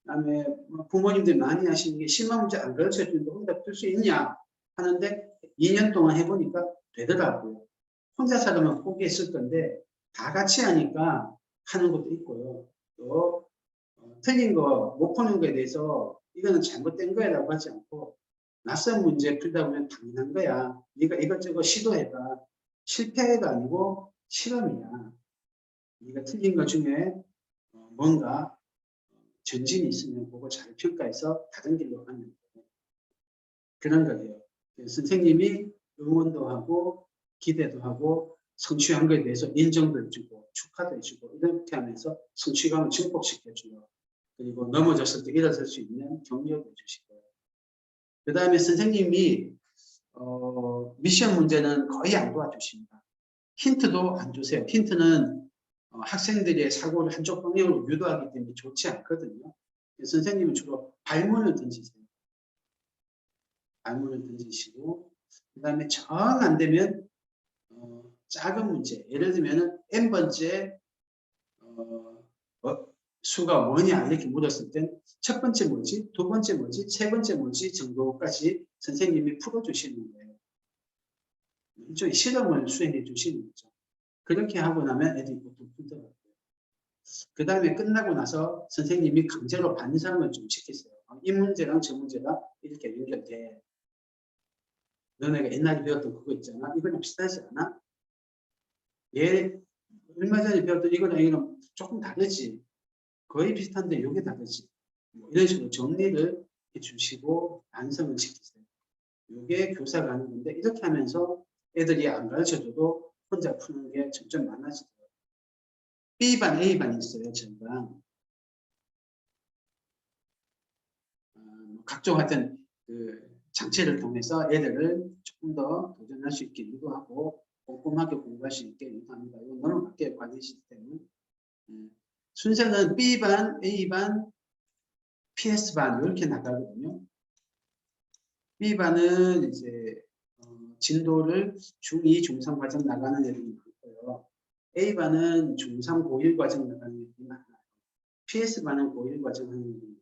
그다음에 부모님들 많이 하시는 게 심화 문제 안 가르쳐 주는데 혼자 풀 수 있냐 하는데 2년 동안 해보니까 되더라고요. 혼자 살아면 포기했을 건데 다 같이 하니까 하는 것도 있고요. 또 틀린 거 못 푸는 거에 대해서 이거는 잘못된 거야 라고 하지 않고 낯선 문제 풀다 보면 당연한 거야. 네가 이것저것 시도해봐. 실패가 아니고 실험이야. 네가 틀린 것 중에 뭔가 전진이 있으면 그거 잘 평가해서 다른 길로 가면 돼요. 그런 거예요. 선생님이 응원도 하고 기대도 하고 성취한 것에 대해서 인정도 해주고 축하도 해주고 이렇게 하면서 성취감을 증폭시켜줘요. 그리고 넘어졌을 때 일어설 수 있는 격려도 해주시고요. 그 다음에 선생님이 미션 문제는 거의 안 도와주십니다. 힌트도 안 주세요. 힌트는 학생들의 사고를 한쪽 방향으로 유도하기 때문에 좋지 않거든요. 선생님은 주로 발문을 던지세요. 발문을 던지시고 그 다음에 정 안 되면 작은 문제, 예를 들면 n번째 수가 뭐냐 이렇게 물었을 땐 첫 번째 뭐지, 두 번째 뭐지, 세 번째 뭐지 정도까지 선생님이 풀어주시는 거예요. 일종의 실험을 수행해 주시는 거죠. 그렇게 하고 나면 애들이 보통 풀더라고요. 그 다음에 끝나고 나서 선생님이 강제로 반성을 좀 시키세요. 이 문제랑 저 문제가 이렇게 연결돼. 너네가 옛날에 배웠던 그거 있잖아. 이거랑 비슷하지 않아? 얘 얼마 전에 배웠던 이거랑 이거랑 조금 다르지. 거의 비슷한데 이게 다르지. 뭐 이런 식으로 정리를 해주시고 반성을 시키세요. 이게 교사가 하는 건데 이렇게 하면서 애들이 안 가르쳐줘도 혼자 푸는 게 점점 많아지더라고요. B반, A반이 있어요. 저희가 각종 하여튼 그 장치를 통해서 애들을 조금 더 도전할 수 있게 유도하고 꼼꼼하게 공부할 수 있게 유도합니다. 이건 넘어갈게요. 관리 시스템은. 순서는 B반, A반, PS반 이렇게 나가거든요. B반은 이제 진도를 중2, 중3 과정 나가는 애들이 많고요. A반은 중3, 고1 과정 나가는 애들이 많아요. PS반은 고1 과정 하는 애들이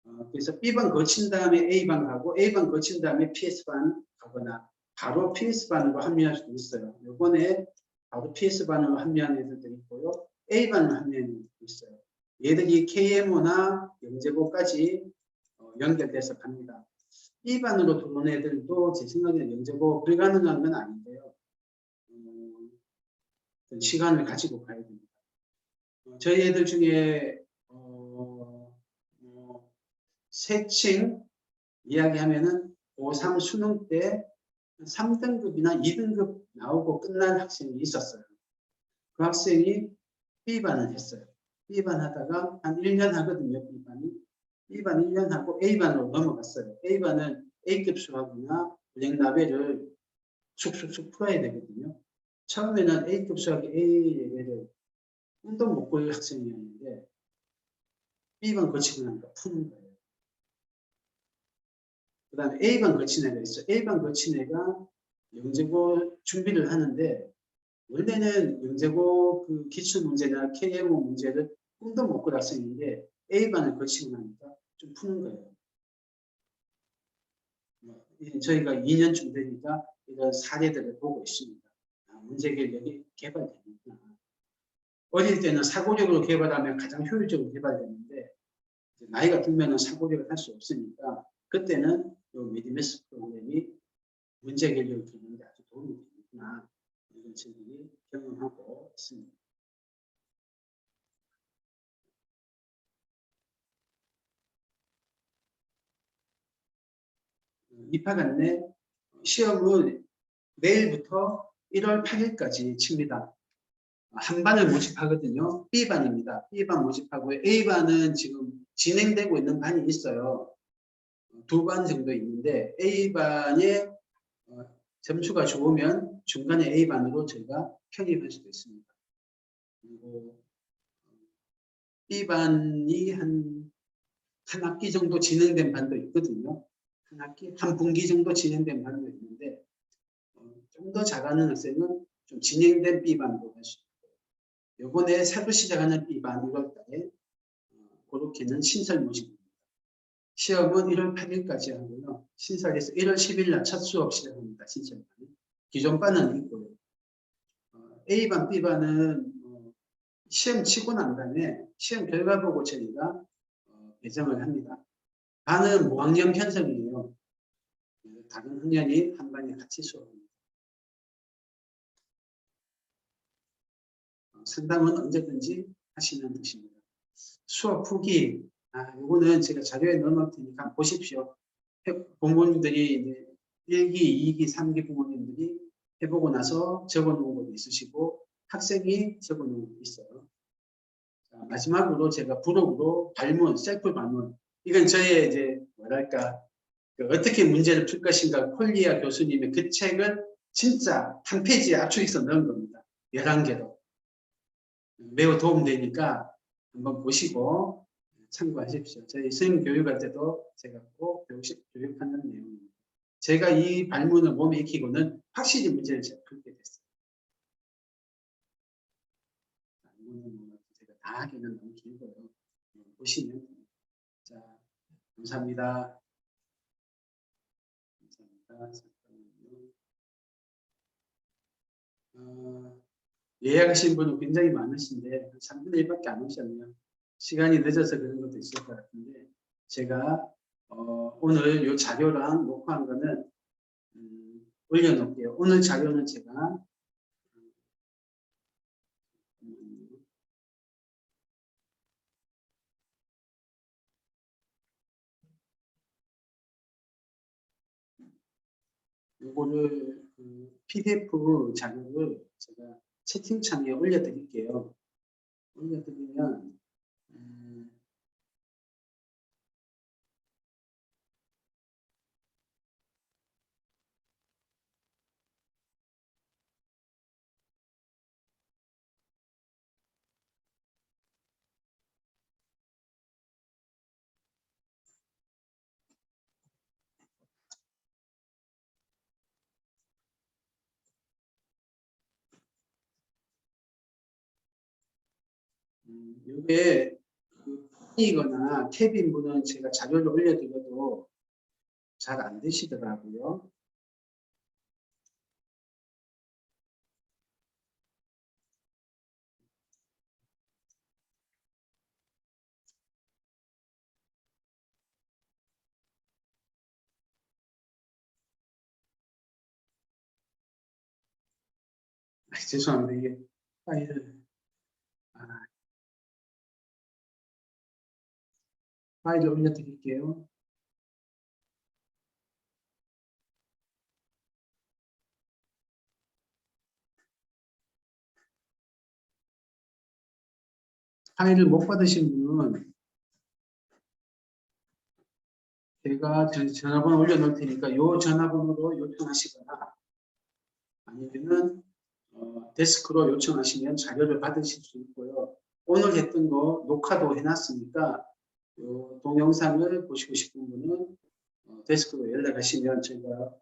많고요. 그래서 B반 거친 다음에 A반 가고 A반 거친 다음에 PS반 가거나 바로 PS반으로 합류할 수도 있어요. 이번에 바로 PS반으로 합류한 애들도 있고요. A반으로 합류한 애들도 있어요. 얘들이 KMO나 영재고까지 연결돼서 갑니다. B반으로 들어온 애들도 제 생각에는 영재고 불가능한 건 아닌데요. 시간을 가지고 가야 됩니다. 저희 애들 중에 세칭 이야기하면은 고3 수능 때 3등급이나 2등급 나오고 끝난 학생이 있었어요. 그 학생이 B반을 했어요. B반 하다가 한 1년 하거든요. B반 1년 하고 A반으로 넘어갔어요. A반은 A급 수학이나 블랙라벨을 쑥쑥쑥 풀어야 되거든요. 처음에는 A급 수학의 A 레벨을 꿈도 못 꿀 학생이었는데 B반 거치고 나니까 푸는 거예요. 그 다음에 A반 거친 애가 있어요. A반 거친 애가 영재고 준비를 하는데 원래는 영재고 그 기출문제나 KMO 문제를 꿈도 못 꿀 학생인데 A반을 거치고 나니까 좀 푸는 거예요. 저희가 2년쯤 되니까 이런 사례들을 보고 있습니다. 문제 개력이 개발되는구나. 어릴 때는 사고력으로 개발하면 가장 효율적으로 개발되는데 나이가 들면 사고력을 할 수 없으니까 그때는 이 미디매스 프로그램이 문제 개력을 주는데 아주 도움이 되는구나. 이런 친구들이 경험하고 있습니다. 입학 안내 시험은 내일부터 1월 8일까지 칩니다. 한 반을 모집하거든요. B반입니다. B반 모집하고요. A반은 지금 진행되고 있는 반이 있어요. 2반 정도 있는데 A반에 점수가 좋으면 중간에 A반으로 저희가 편입할 수도 있습니다. 그리고 B반이 한 학기 정도 진행된 반도 있거든요. 한 분기 정도 진행된 반도 있는데 좀 더 잘하는 학생은 좀 진행된 B반으로 갈 수 있고 이번에 새로 시작하는 B반 1월달에 그렇게는 신설 모집입니다. 시험은 1월 8일까지 하고요. 신설에서 1월 10일 날 첫 수업 시작합니다. 신설반은. 기존 반은 있고요. A반, B반은 시험 치고 난 다음에 시험 결과 보고 저희가 배정을 합니다. 반은 무학년 편성이에요. 다른 학년이 한 반에 같이 수업합니다. 상담은 언제든지 하시는 것입니다. 수업 후기, 이거는 제가 자료에 넣어놓을 테니까 보십시오. 부모님들이 이제 1기, 2기, 3기 부모님들이 해보고 나서 적어놓은 것도 있으시고 학생이 적어놓은 것도 있어요. 자, 마지막으로 제가 부록으로 발문, 셀프 발문. 이건 저의 이제 뭐랄까 어떻게 문제를 풀 것인가 콜리아 교수님의 그 책을 진짜 한 페이지에 압축해서 넣은 겁니다. 11개로. 매우 도움되니까 한번 보시고 참고하십시오. 저희 선생님 교육할 때도 제가 꼭 교육하는 내용입니다. 제가 이 발문을 몸에 익히고는 확실히 문제를 잘 풀게 됐어요. 이거는 제가 다 하기는 너무 길고요. 보시면 됩니다. 자, 감사합니다. 감사합니다. 예약하신 분은 굉장히 많으신데 3분의 1밖에 안 오셨네요. 시간이 늦어서 그런 것도 있을 것 같은데 제가 오늘 이 자료랑 녹화한 거는 올려놓을게요. 오늘 자료는 제가 이거를 PDF 자료를 제가 채팅창에 올려드릴게요. 올려드리면 이게 그 폰이거나 탭인 분은 제가 자료를 올려드려도 잘 안 되시더라고요. 죄송합니다. 이게 파일을 올려드릴게요. 파일을 못 받으신 분은 제가 전화번호 올려놓을 테니까 이 전화번호로 요청하시거나 아니면은 데스크로 요청하시면 자료를 받으실 수 있고요. 오늘 했던 거 녹화도 해놨으니까 동영상을 보시고 싶은 분은 데스크로 연락하시면 저희가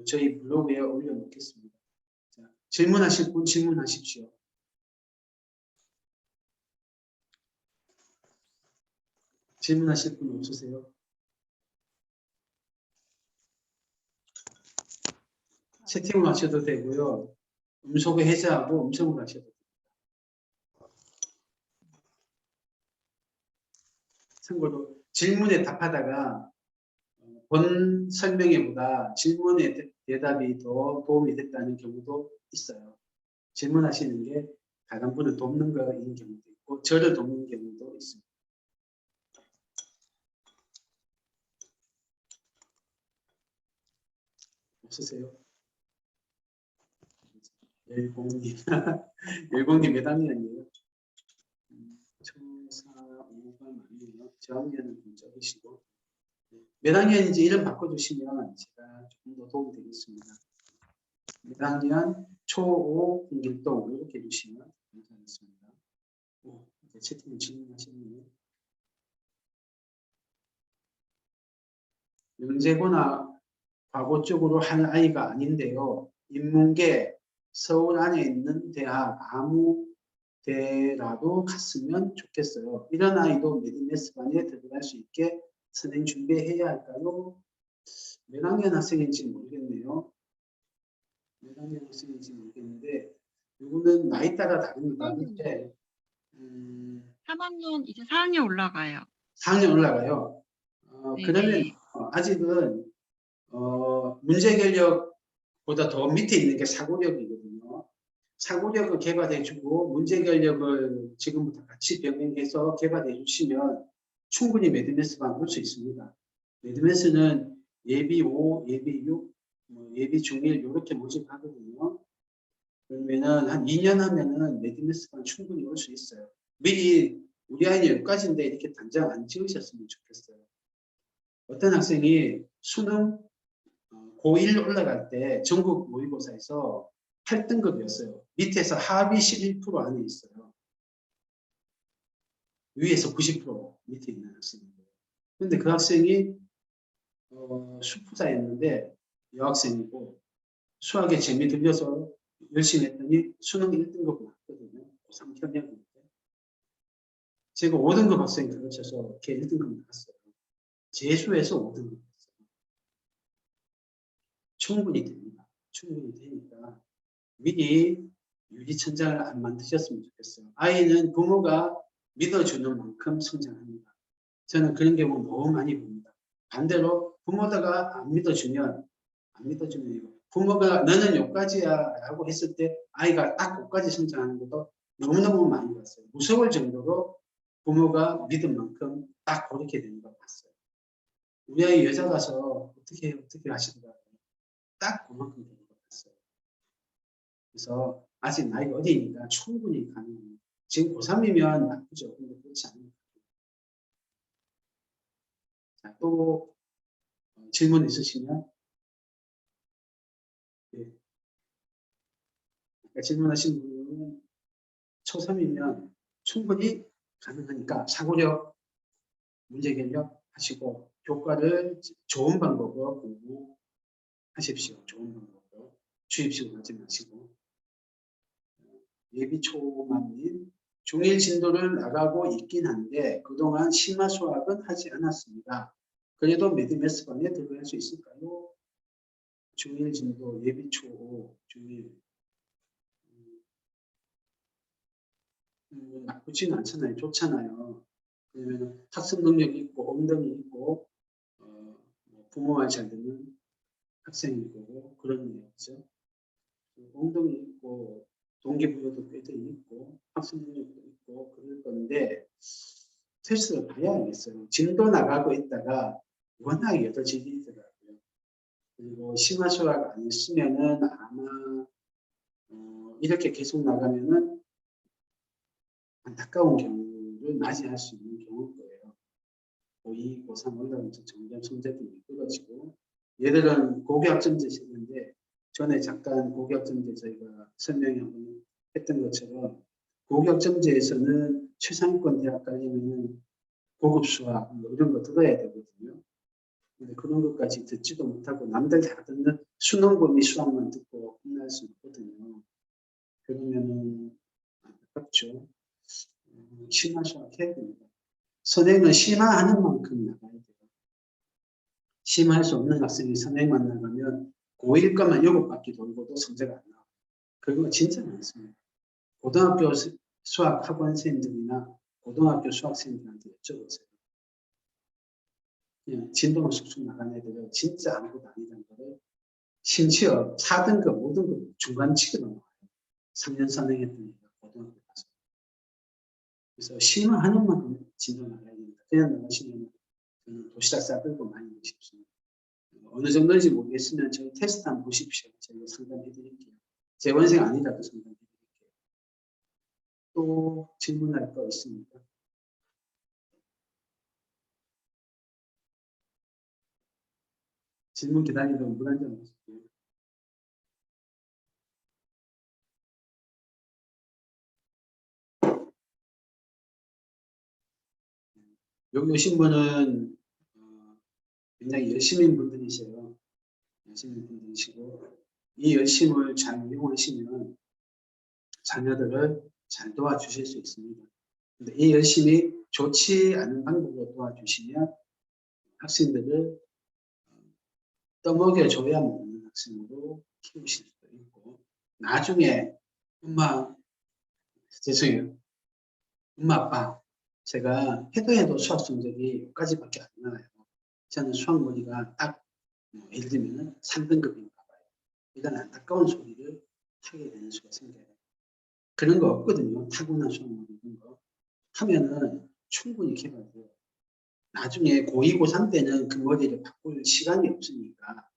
저희 블로그에 올려놓겠습니다. 자, 질문하실 분 질문하십시오. 질문하실 분 없으세요? 채팅을 하셔도 되고요. 음소거 해제하고 음성을 하셔도 됩니다. 참고로 질문에 답하다가 본 설명회보다 질문에 대답이 더 도움이 됐다는 경우도 있어요. 질문하시는 게 다른 분을 돕는 거인 경우도 있고 저를 돕는 경우도 있습니다. 없으세요? 열공님 열공님 몇 학년이에요? 초사오가 맞네요. 저학년은 좀 적으시고 몇 학년인지 이름 바꿔주시면 제가 조금 더 도움이 되겠습니다. 몇 학년 초5 공길동 이렇게 해주시면 감사하겠습니다. 이제 채팅을 질문하시네요. 명제고나 과거 쪽으로 할 아이가 아닌데요. 인문계 서울 안에 있는 대학 아무 대라도 갔으면 좋겠어요. 이런 아이도 메디메스반에 들어갈 수 있게 선생님 준비해야 할까요? 몇 학년 학생인지 모르겠네요. 몇 학년 학생인지 모르겠는데 이거는 나이 따라 다릅니다. 근데 3학년 이제 4학년 올라가요. 4학년 올라가요. 그러면 네네. 아직은 문제 결력보다 더 밑에 있는 게 사고력이거든요. 사고력을 개발해주고 문제 결력을 지금부터 같이 병행해서 개발해 주시면 충분히 매드메스반 볼 수 있습니다. 매드메스는 예비 5, 예비 6, 예비 중1 이렇게 모집하거든요. 그러면은 한 2년 하면은 매드메스반 충분히 올 수 있어요. 미리 우리 아이는 여기까지인데 이렇게 단정 안 지으셨으면 좋겠어요. 어떤 학생이 수능 고1 올라갈 때 전국 모의고사에서 8등급이었어요. 밑에서 합이 11% 안에 있어요. 위에서 90% 밑에 있는 학생이에요. 근데 그 학생이 수포자였는데 여학생이고 수학에 재미 들려서 열심히 했더니 수능 1등급 나왔거든요. 고3 현역인데. 제가 5등급 학생이 가르쳐서 걔 1등급 나왔어요. 재수에서 5등급 했어요. 충분히 됩니다. 충분히 되니까 미리 유리천장을 안 만드셨으면 좋겠어요. 아이는 부모가 믿어주는 만큼 성장합니다. 저는 그런 경우 너무 많이 봅니다. 반대로 부모가 안 믿어주면 이거 부모가 너는 여기까지야 라고 했을 때 아이가 딱 거기까지 성장하는 것도 너무너무 많이 봤어요. 무서울 정도로 부모가 믿은 만큼 딱 그렇게 되는 걸 봤어요. 우리 아이 여자라서 어떻게 하시더라고요. 딱 그만큼 되는 것 같았어요. 그래서 아직 나이가 어리니까 충분히 가능합니다. 지금 고3이면 나쁘죠. 근데 그렇지 않습니다. 자, 또 질문 있으시면 네. 질문하신 분은 초3이면 충분히 가능하니까 사고력, 문제개력 하시고 교과를 좋은 방법으로 공부하십시오. 좋은 방법으로 주입식으로 하지 마시고 예비 초반님 중1 진도를 나가고 있긴 한데 그동안 심화 수학은 하지 않았습니다. 그래도 매드매스반에 들어갈 수 있을까요? 중1 진도 예비 초 중1 나쁘지는 않잖아요. 좋잖아요. 왜냐면 학습 능력이 있고 엉덩이 있고 부모 말 잘 듣는 학생이고 그런 얘기죠. 엉덩이 있고 동기부여도 꽤 돼 있고 학습 능력도 있고 그럴 건데 테스트를 봐야 알겠어요. 진도 나가고 있다가 워낙 여더지리더라고요. 그리고 심화 수학 안 했으면은 아마 이렇게 계속 나가면은 안타까운 경우를 맞이할 수 있는 경우일 거예요. 고2, 고3 올라가면서 점점 성적이 미끄러지고 얘들은 고교학점제시는데 전에 잠깐 고교학점제 저희가 설명을 했던 것처럼 고교학점제에서는 최상위권 대학 가려면 고급 수학 뭐 이런 거 들어야 되거든요. 근데 그런 것까지 듣지도 못하고 남들 다 듣는 수능 범위 수학만 듣고 끝날 수 있거든요. 그러면은 안타깝죠. 심화 수학 해야 됩니다. 선행은 심화하는 만큼 나가야 돼요. 심화할 수 없는 학생이 선행만 나가면 고1 것만 7바퀴 돌고도 성적 안 나와요. 그런 거 진짜 많습니다. 고등학교 수학 학원 선생님들이나 고등학교 수학생들한테 여쭤보세요. 그냥 진도만 쑥쑥 나간 애들은 진짜 아무것도 아니라는 거를 심지어 4등급, 5등급 중간치기로 나와요. 3년 선행했던 애가 고등학교 가서. 그래서 심화하는 만큼 진도 나가야 됩니다. 그냥 나가시면 저는 도시락 싸들고 많이 오십시오. 어느 정도인지 모르겠으면 저희 테스트 한번 보십시오. 저희가 상담해 드릴게요. 재원생 아니라도 상담해 드릴게요. 또 질문할 거 있습니까? 질문 기다리던 물 한잔 마실게요. 여기 오신 분은 굉장히 열심인 분들이세요. 열심인 분들이시고 이 열심을 잘 이용하시면 자녀들을 잘 도와주실 수 있습니다. 근데 이 열심이 좋지 않은 방법으로 도와주시면 학생들을 떠먹여줘야 먹는 학생으로 키우실 수도 있고 나중에 엄마 죄송해요. 엄마 아빠 제가 해도 수학 성적이 여기까지밖에 안 나와요. 저는 수학 머리가 딱 예를 들면 3등급인가 봐요. 이런 안타까운 소리를 하게 되는 수가 생겨요. 그런 거 없거든요. 타고난 수학 머리 이런 거 하면은 충분히 개발돼요. 나중에 고2, 고3 때는 그 머리를 바꿀 시간이 없으니까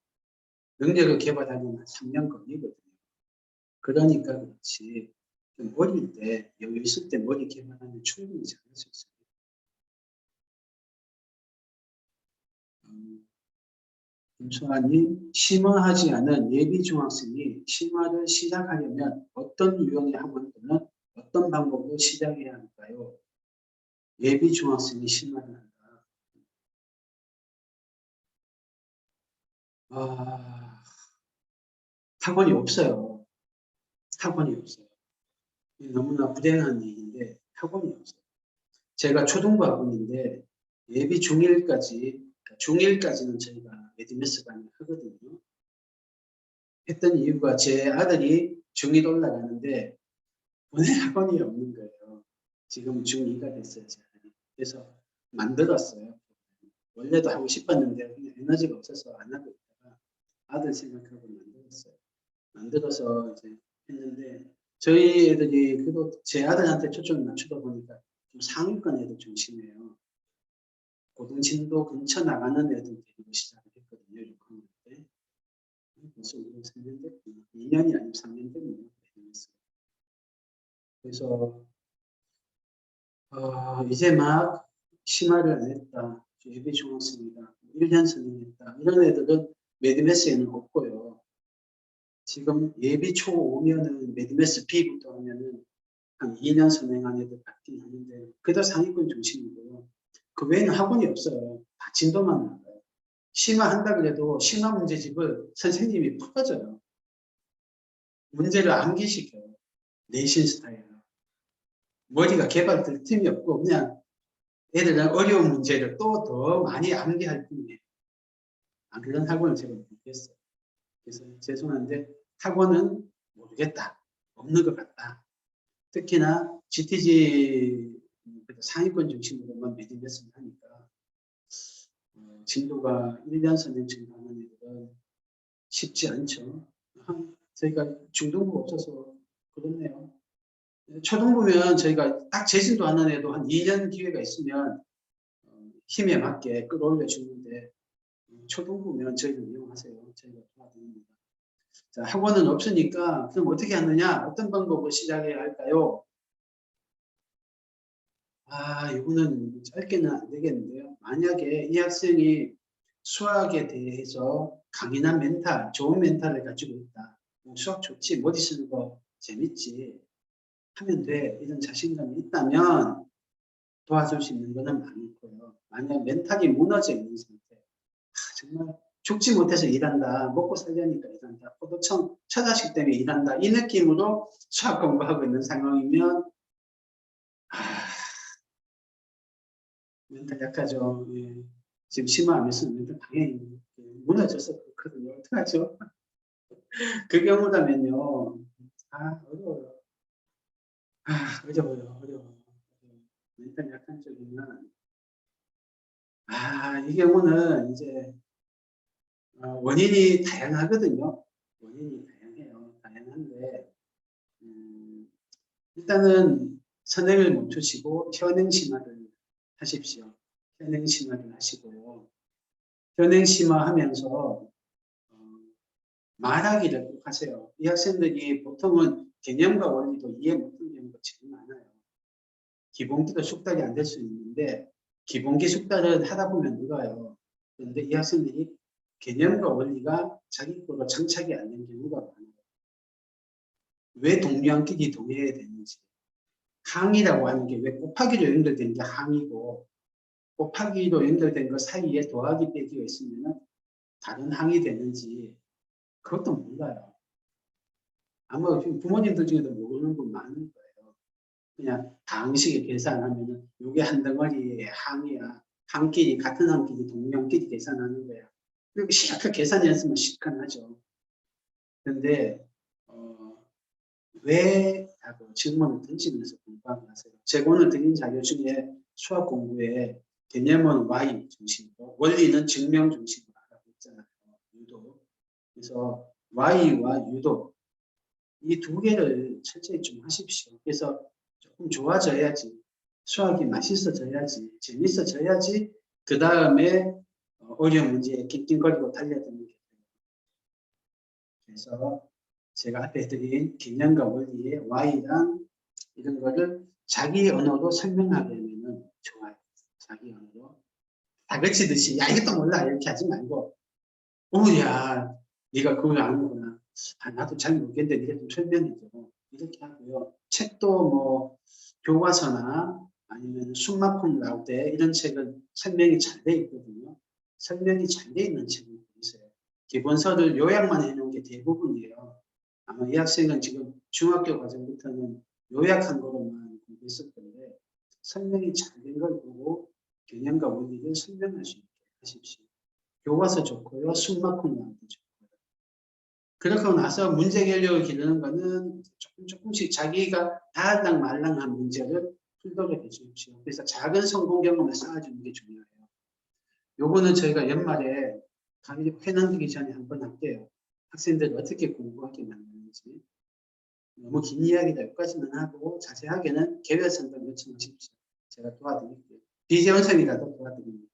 능력을 개발하려면 3년 걸리거든요. 그러니까 그렇지 좀 어릴 때 여유 있을 때 머리 개발하면 충분히 잘할 수 있어요. 김수아님, 심화하지 않은 예비 중학생이 심화를 시작하려면 어떤 유형의 학원 또는 어떤 방법으로 시작해야 할까요? 예비 중학생이 심화를 한다. 학원이 없어요. 학원이 없어요. 너무나 불행한 얘기인데 학원이 없어요. 제가 초등부 학원인데 예비 중1까지, 중1까지는 저희가 매드매스반을 하거든요. 했던 이유가 제 아들이 중1 올라가는데 오늘 학원이 없는 거예요. 지금 중2가 됐어요. 제 아들이. 그래서 만들었어요. 원래도 하고 싶었는데 그냥 에너지가 없어서 안 하고 있다가 아들 생각하고 만들었어요. 만들어서 이제 했는데 저희 애들이 그래도 제 아들한테 초점을 맞추다 보니까 좀 상위권 애들 중심이에요. 고등진도 근처 나가는 애들 데리고 시작을 했거든요. 6학년 때. 벌써 3년 됐구나. 2년이 아니고 3년 됐네요. 그래서 이제 막 심화를 안 했다. 예비 중학생이다. 1년 선행했다. 이런 애들은 매드매스에는 없고요. 지금 예비 초 오면은 매드매스 B부터 하면은 한 2년 선행한 애들 같긴 하는데 그래도 상위권 중심이고요. 그 외에는 학원이 없어요. 다 진도만 나가요. 심화한다 그래도 심화 문제집을 선생님이 풀어줘요. 문제를 암기시켜요. 내신 스타일로. 머리가 개발될 틈이 없고 그냥 애들은 어려운 문제를 또 더 많이 암기할 뿐이에요. 그런 학원을 제가 모르겠어요. 그래서 죄송한데 학원은 모르겠다. 없는 것 같다. 특히나 GTG 상위권 중심으로만 매진했으면 하니까 진도가 1년 선행 정도 하는 애들은 쉽지 않죠. 저희가 중등부가 없어서 그렇네요. 초등부면 저희가 딱 재진도 하는 애도 한 2년 기회가 있으면 힘에 맞게 끌어올려 주는데 초등부면 저희를 이용하세요. 저희가 도와드립니다. 자, 학원은 없으니까 그럼 어떻게 하느냐? 어떤 방법을 시작해야 할까요? 이거는 짧게는 안 되겠는데요. 만약에 이 학생이 수학에 대해서 강인한 멘탈, 좋은 멘탈을 가지고 있다. 수학 좋지, 머리 쓰는 거 재밌지 하면 돼. 이런 자신감이 있다면 도와줄 수 있는 거는 많을 거예요. 만약 멘탈이 무너져 있는 상태, 정말 죽지 못해서 일한다, 먹고 살려니까 일한다, 포도청 처자식 때문에 일한다, 이 느낌으로 수학 공부하고 있는 상황이면 멘탈 약하죠. 예. 지금 심화하면서 멘탈 당연히 무너져서 그렇거든요. 어떡하죠? 그 경우라면요. 어려워요. 어려워요. 멘탈 약한 쪽이면 이 경우는 이제 원인이 다양하거든요. 원인이 다양해요. 다양한데 일단은 선행을 멈추시고 현행심화를 하십시오. 현행심화를 하시고요. 현행심화하면서 말하기를 꼭 하세요. 이 학생들이 보통은 개념과 원리도 이해 못하는 경우가 제일 많아요. 기본기도 숙달이 안 될 수 있는데 기본기 숙달은 하다 보면 늘어요. 그런데 이 학생들이 개념과 원리가 자기 거로 장착이 안 된 경우가 많아요. 왜 동류한끼리 동해야 되는지. 항이라고 하는 게 왜 곱하기로 연결된 게 항이고 곱하기로 연결된 것 사이에 더하기 빼기가 있으면 다른 항이 되는지 그것도 몰라요. 아마 부모님들 중에도 모르는 분 많을 거예요. 그냥 다항식에 계산하면은 이게 한 덩어리의 항이야. 항끼리 같은 항끼리 동명끼리 계산하는 거야. 그리고 시작할 계산 연습은 시큰하죠. 그런데 왜? 하고 질문을 던지면서 공부하고 나세요. 제가 오늘 드린 자료 중에 수학 공부에 개념은 Y 중심으로 원리는 증명 중심으로 하라고 했잖아요. 유도. 그래서 Y와 유도 이 두 개를 철저히 좀 하십시오. 그래서 조금 좋아져야지 수학이 맛있어져야지 재밌어져야지 그 다음에 어려운 문제에 낑낑거리고 달려드는 게 돼요. 그래서 제가 앞에 드린 개념과 원리의 Y랑 이런 거를 자기 언어로 설명하려면 좋아요. 자기 언어로. 다그치듯이 야 이것도 몰라 이렇게 하지 말고 야 네가 그걸 아는구나. 나도 잘 모르겠는데 네가 좀 설명해줘. 이렇게 하고요. 책도 뭐 교과서나 아니면 숙마품 나올 때 이런 책은 설명이 잘 돼 있거든요. 설명이 잘 돼 있는 책을 보세요. 기본서를 요약만 해놓은 게 대부분이에요. 아마 이 학생은 지금 중학교 과정부터는 요약한 거로만 공부했을 건데 설명이 잘 된 걸 보고 개념과 원리를 설명할 수 있게 하십시오. 교과서 좋고요. 숙마품 나올 때 좋고요. 그렇고 나서 문제 개력을 기르는 거는 조금씩 자기가 다알랑 말랑한 문제를 풀도록 해주십시오. 그래서 작은 성공 경험을 쌓아주는 게 중요해요. 요거는 저희가 연말에 강의 회원되기 전에 한번 할게요. 학생들 어떻게 공부하게 만드는지. 너무 긴 이야기다 여기까지만 하고 자세하게는 개별 상담 요청하십시오. 제가 도와드릴게요. 비재원생이라도 도와드립니다.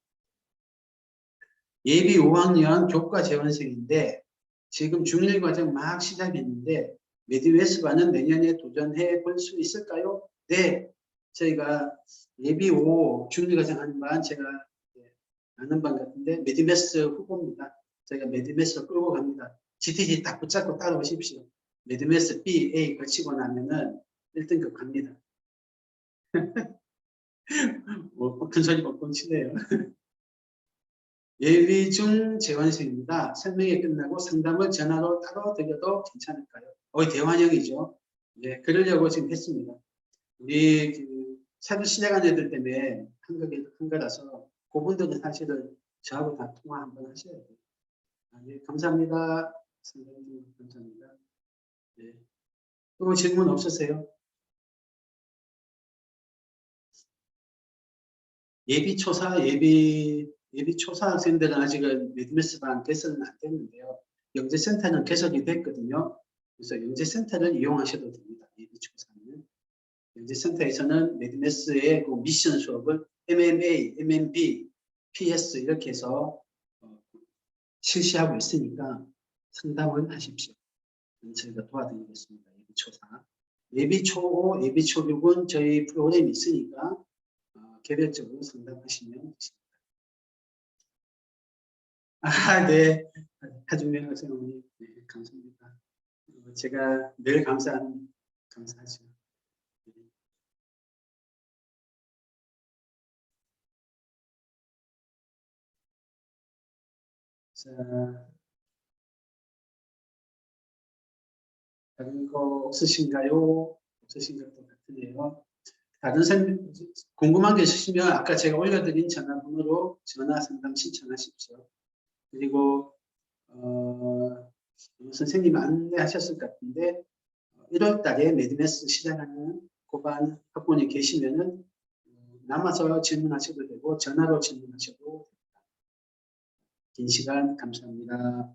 예비 5학년 교과 재원생인데 지금 중1 과정 막 시작했는데 메디웨스반은 내년에 도전해 볼 수 있을까요? 네, 저희가 예비 5 준비과정 하는 반 제가 아는 반 같은데 메디메스 후보입니다. 저희가 메디메스로 끌고 갑니다. GTG 딱 붙잡고 따라오십시오. 메디메스 B, A 거치고 나면은 1등급 갑니다. 큰 소리 뻥뻥 치네요. 예비 중 재환수입니다. 설명이 끝나고 상담을 전화로 따로 드려도 괜찮을까요? 대환영이죠. 네, 그러려고 지금 했습니다. 우리 새로 시작한 애들 때문에 한 거라서 그분들은 사실은 저하고 다 통화 한번 하셔야 돼요. 네, 감사합니다. 선생님 감사합니다. 네. 또 질문 없으세요? 예비 초사 학생들은 아직은 메디메스반 개설은 안 됐는데요. 영재센터는 개설이 됐거든요. 그래서 영재센터를 이용하셔도 됩니다. 예비 초사는. 영재센터에서는 메디메스의 그 미션 수업을 MMA, MMB, PS 이렇게 해서 실시하고 있으니까 상담을 하십시오. 저희가 도와드리겠습니다. 예비 초사. 예비 초5, 예비 초6은 저희 프로그램이 있으니까 개별적으로 상담하시면 되십니다. 네. 하중명 학생어머니, 네, 감사합니다. 제가 늘 감사하죠. 네. 자, 다른 거 없으신가요? 없으신 것도 같으네요. 다른 궁금한 게 있으시면 아까 제가 올려드린 전화번호로 전화 상담 신청하십시오. 그리고 선생님 안내하셨을 것 같은데 1월 달에 메디메스 시작하는 고반 학번이 계시면은 남아서 질문하셔도 되고 전화로 질문하셔도 됩니다. 긴 시간 감사합니다.